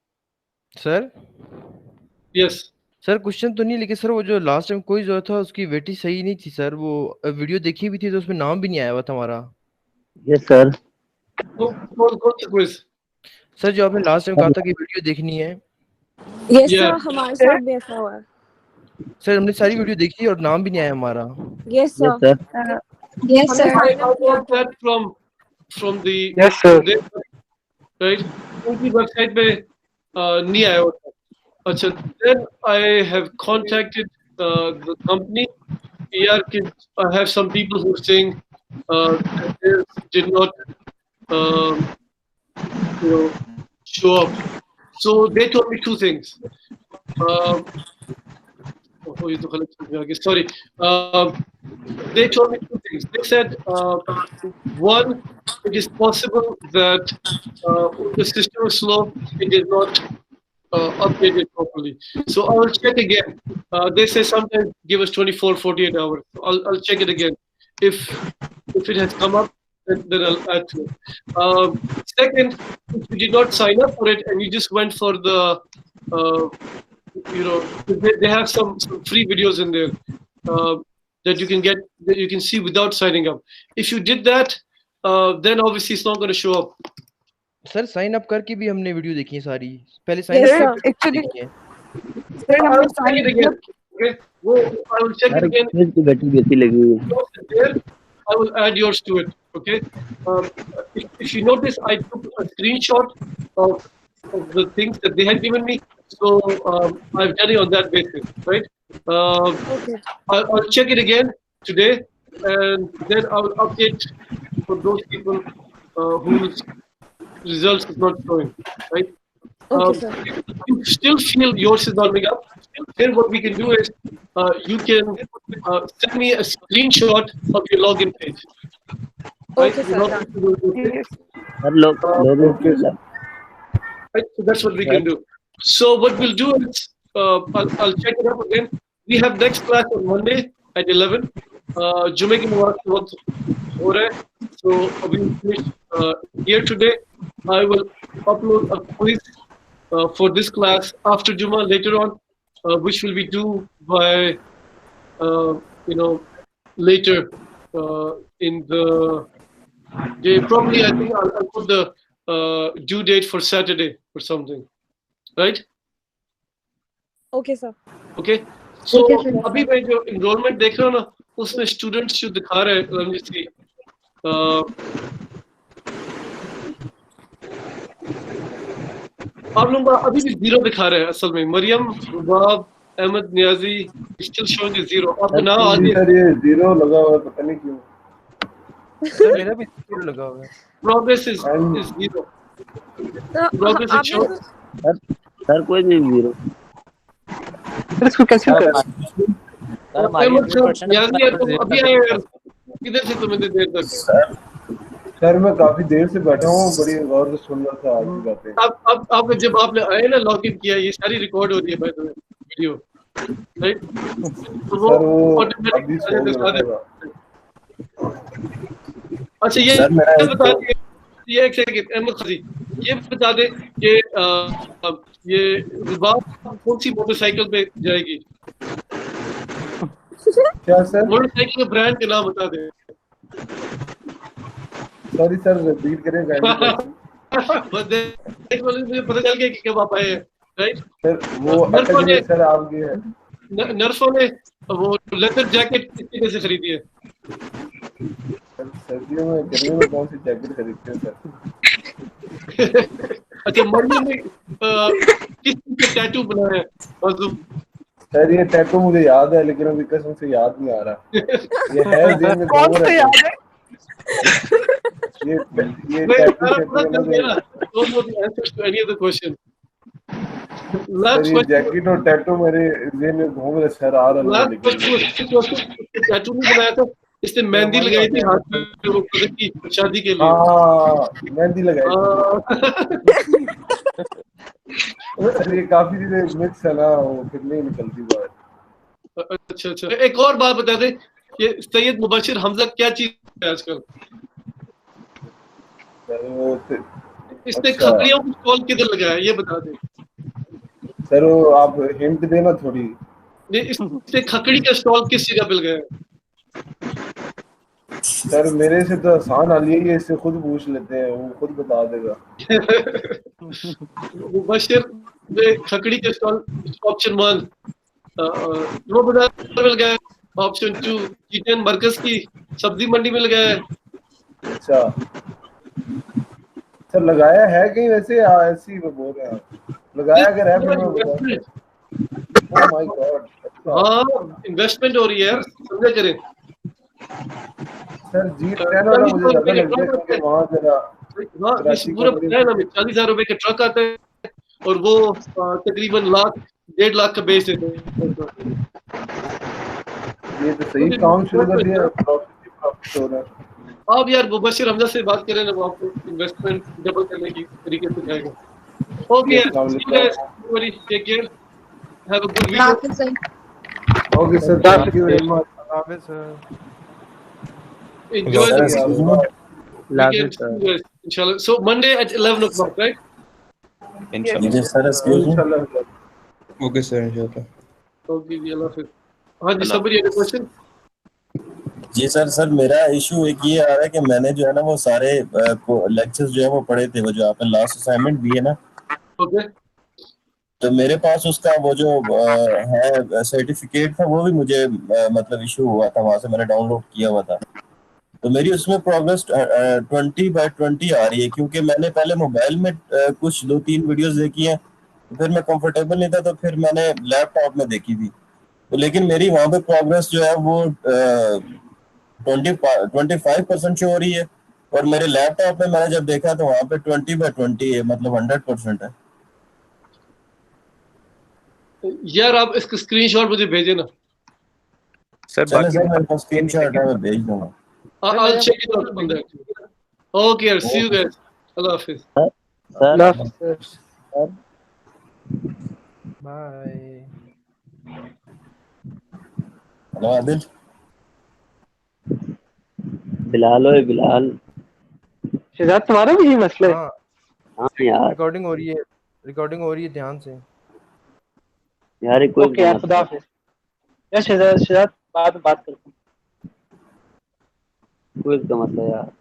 Sir? Yes. Sir question तो नहीं, लेकिन sir वो जो last time कोई जो था उसकी वेटी सही नहीं थी सर. वो वीडियो देखी भी थी तो उसमें नाम भी नहीं आया हुआ था हमारा. Yes sir. सर जो आपने लास्ट टाइम कहा था कि वीडियो देखनी है. यस सर, हमारे साथ भी ऐसा हुआ. सर हमने सारी वीडियो देखी और नाम भी नहीं आया हमारा. Yes sir. Yes sir. I got that from the right. उनकी वेबसाइट पे नहीं आया होता. अच्छा, then I have contacted the company. I have some people who are saying that they did not show up. So they told me two things. Sorry. They told me two things. They said, one, it is possible that the system is slow, it is not updated properly. So I will check again. They say sometimes give us 24, 48 hours. I'll check it again. If it has come up, then I'll add to it. Second, if you did not sign up for it and you just went for the, they have some free videos in there that you can get, that you can see without signing up. If you did that, then obviously it's not going to show up. Sir sign up करके भी हमने video देखी है सारी, पहले Yes, sign sir. Up Actually, देखी है। I will check it again. Okay. I will check it again. I will add yours to it. Okay. If you notice, I took a screenshot of the things that they had given me. So I've done it on that basis, right? Okay. I'll check it again today, and then I will update for those people whose results is not showing, right? Okay, sir. If you still feel yours is not big up, then what we can do is you can send me a screenshot of your login page. Right? Okay, sir. yes. Right? So that's what we can do. So what we'll do is I'll check it up again. We have next class on Monday at 11. Jume ki nawaz ke waqt ho raha hai. So we finish here today. I will upload a quiz for this class after Juma later on, which will be due by later in the day. Probably I think I'll put the due date for Saturday or something, right? Okay, sir. Okay. So Okay, sir. अभी मैं जो enrollment देख रहा हूँ ना, उसमें students जो दिखा रहे हैं, let me see. आप लोगों का अभी भी जीरो दिखा रहे हैं असल में। Maryam, Rubab, Ahmed Niazi still showing zero. आपका नाम आ गया सर, ये जीरो लगा हुआ है, पता नहीं क्यों। सर मेरा भी जीरो लगा हुआ है। Progress is zero. Progress is show. Sir कोई नहीं जीरो। इसको कैसे होता है? नियाजी तुम अभी आए यार, किधर से तुम इतनी देर तक? सर मैं काफी देर से बैठा हूँ, बड़ी गौर से सुन रहा था आपकी बातें। अब जब आपने आए ना लॉग इन किया, ये सारी रिकॉर्ड हो रही है भाई तुम्हें वीडियो, राइट? तो वो अभी सो गया। अच्छा ये बता दे, ये एक सेकंड अहमद खजी, ये बता दे कि ये रुबाब कौन सी मोटरसाइकिल पे जाएगी? क्या सर? मोटरसाइकिल के ब्रांड का नाम बता दे। सॉरी सर, रिपीट करें। मुझे पता चल गया कि कब आप आए हैं, राइट? सर वो सर आपके है। नर्सों ने वो लेदर जैकेट कितने से खरीदी है? सर्दियों में, गर्मियों में कौन सी जैकेट खरीदते हैं सर? अच्छा, मम्मी ने किस चीज का टैटू बनाया है? सर ये टैटू मुझे याद है, लेकिन अभी कसम से याद नहीं आ रहा। ये है जेब में, कौन सा याद है? ये टैटू जैकेट और टैटू मेरे जेब में घूम रहे, सर आ रहा है। टैटू नहीं बनाया था, इसने मेहंदी लगाई थी हाथ में, वो की शादी के लिए। हाँ, मेहंदी लगाई थी। ये काफी चीजें मिक्स है ना, वो फिर नहीं निकलती बात। अच्छा, एक और बात बता दे, ये सैयद मुबशिर हमजा क्या चीज है आजकल? इसने खकड़ियों को स्टॉल किधर लगाया, ये बता दे। सर वो आप हिंट देना थोड़ी। इसने खकड़ी का स्टॉल किस जगह पे लगाया? सर मेरे से तो आसान हाल है, इससे खुद पूछ लेते हैं, वो खुद बता देगा। मुबशिर ने खकड़ी का स्टॉल ऑप्शन 1 वो बाजार में लगाया, ऑप्शन 2 G10 मरकज की सब्जी मंडी में लगाया है। अच्छा सर, लगाया है कहीं वैसे? ऐसे ही बोल रहे हैं, लगाया अगर है फिर मैं बता। Oh my God. हाँ, इन्वेस्टमेंट हो रही है यार, समझा करें। सर G10 वाला मुझे ज्यादा लगता है, क्योंकि वहाँ जरा हाँ इस कराची पूरा का बड़ी बताया ना, 40,000 रुपए का ट्रक आता है और वो तकरीबन लाख 1.5 लाख का बेच देते हैं। ये तो सही काम शुरू कर दिया, प्रॉफिट हो रहा है। आप यार मुबशिर हमजा से बात करें ना, वो आपको इन्वेस्टमेंट डबल करने की तरीके से जाएगा। ओके यार, see you guys, everybody take care, have a good weekend. Okay sir, thank you very much. Enjoy the Excuse me? weekend, see you guys, inshallah. So Monday at 11 o'clock, right? Yes, sir, excuse me. Okay sir इंशाल्लाह। Okay, जी, अल्लाह हाफिज़। हाँ जी, somebody had a question? जी sir मेरा issue एक ये आ रहा है कि मैंने जो है ना वो सारे लेक्चर्स जो है वो पढ़े थे, वो जो आपने लास्ट असाइनमेंट दी है ना, Okay. तो मेरे पास उसका वो जो है सर्टिफिकेट था, वो भी मुझे मतलब इशू हुआ था, वहां से मैंने डाउनलोड किया हुआ था। तो मेरी उसमें प्रोग्रेस 20/20 आ रही है, क्योंकि मैंने पहले मोबाइल में कुछ 2-3 वीडियोस देखी हैं, तो फिर मैं कंफर्टेबल नहीं था, तो फिर मैंने लैपटॉप में देखी थी, तो लेकिन मेरी वहां पे प्रोग्रेस जो है वो 25% शो हो रही है, और मेरे लैपटॉप में मैंने जब देखा तो वहां पे 20/20 है, मतलब 100% है। यार आप इसका स्क्रीनशॉट मुझे भेजे ना। चले सर, मेरे पास स्क्रीनशॉट है, मैं भेज दूंगा। I'll check it out on that. Okay, यार, see you guys. अल्लाह हाफिज़। Sir bye. Hello Adil. Bilal ओए बिलाल। शिजात तुम्हारा भी यही मसला है? हाँ हाँ यार रिकॉर्डिंग हो रही है, ध्यान से यार, ये कोई ओके यार, खुदा हाफिज़। यार शिजात बाद में बात करते हैं। कोई का मतलब यार।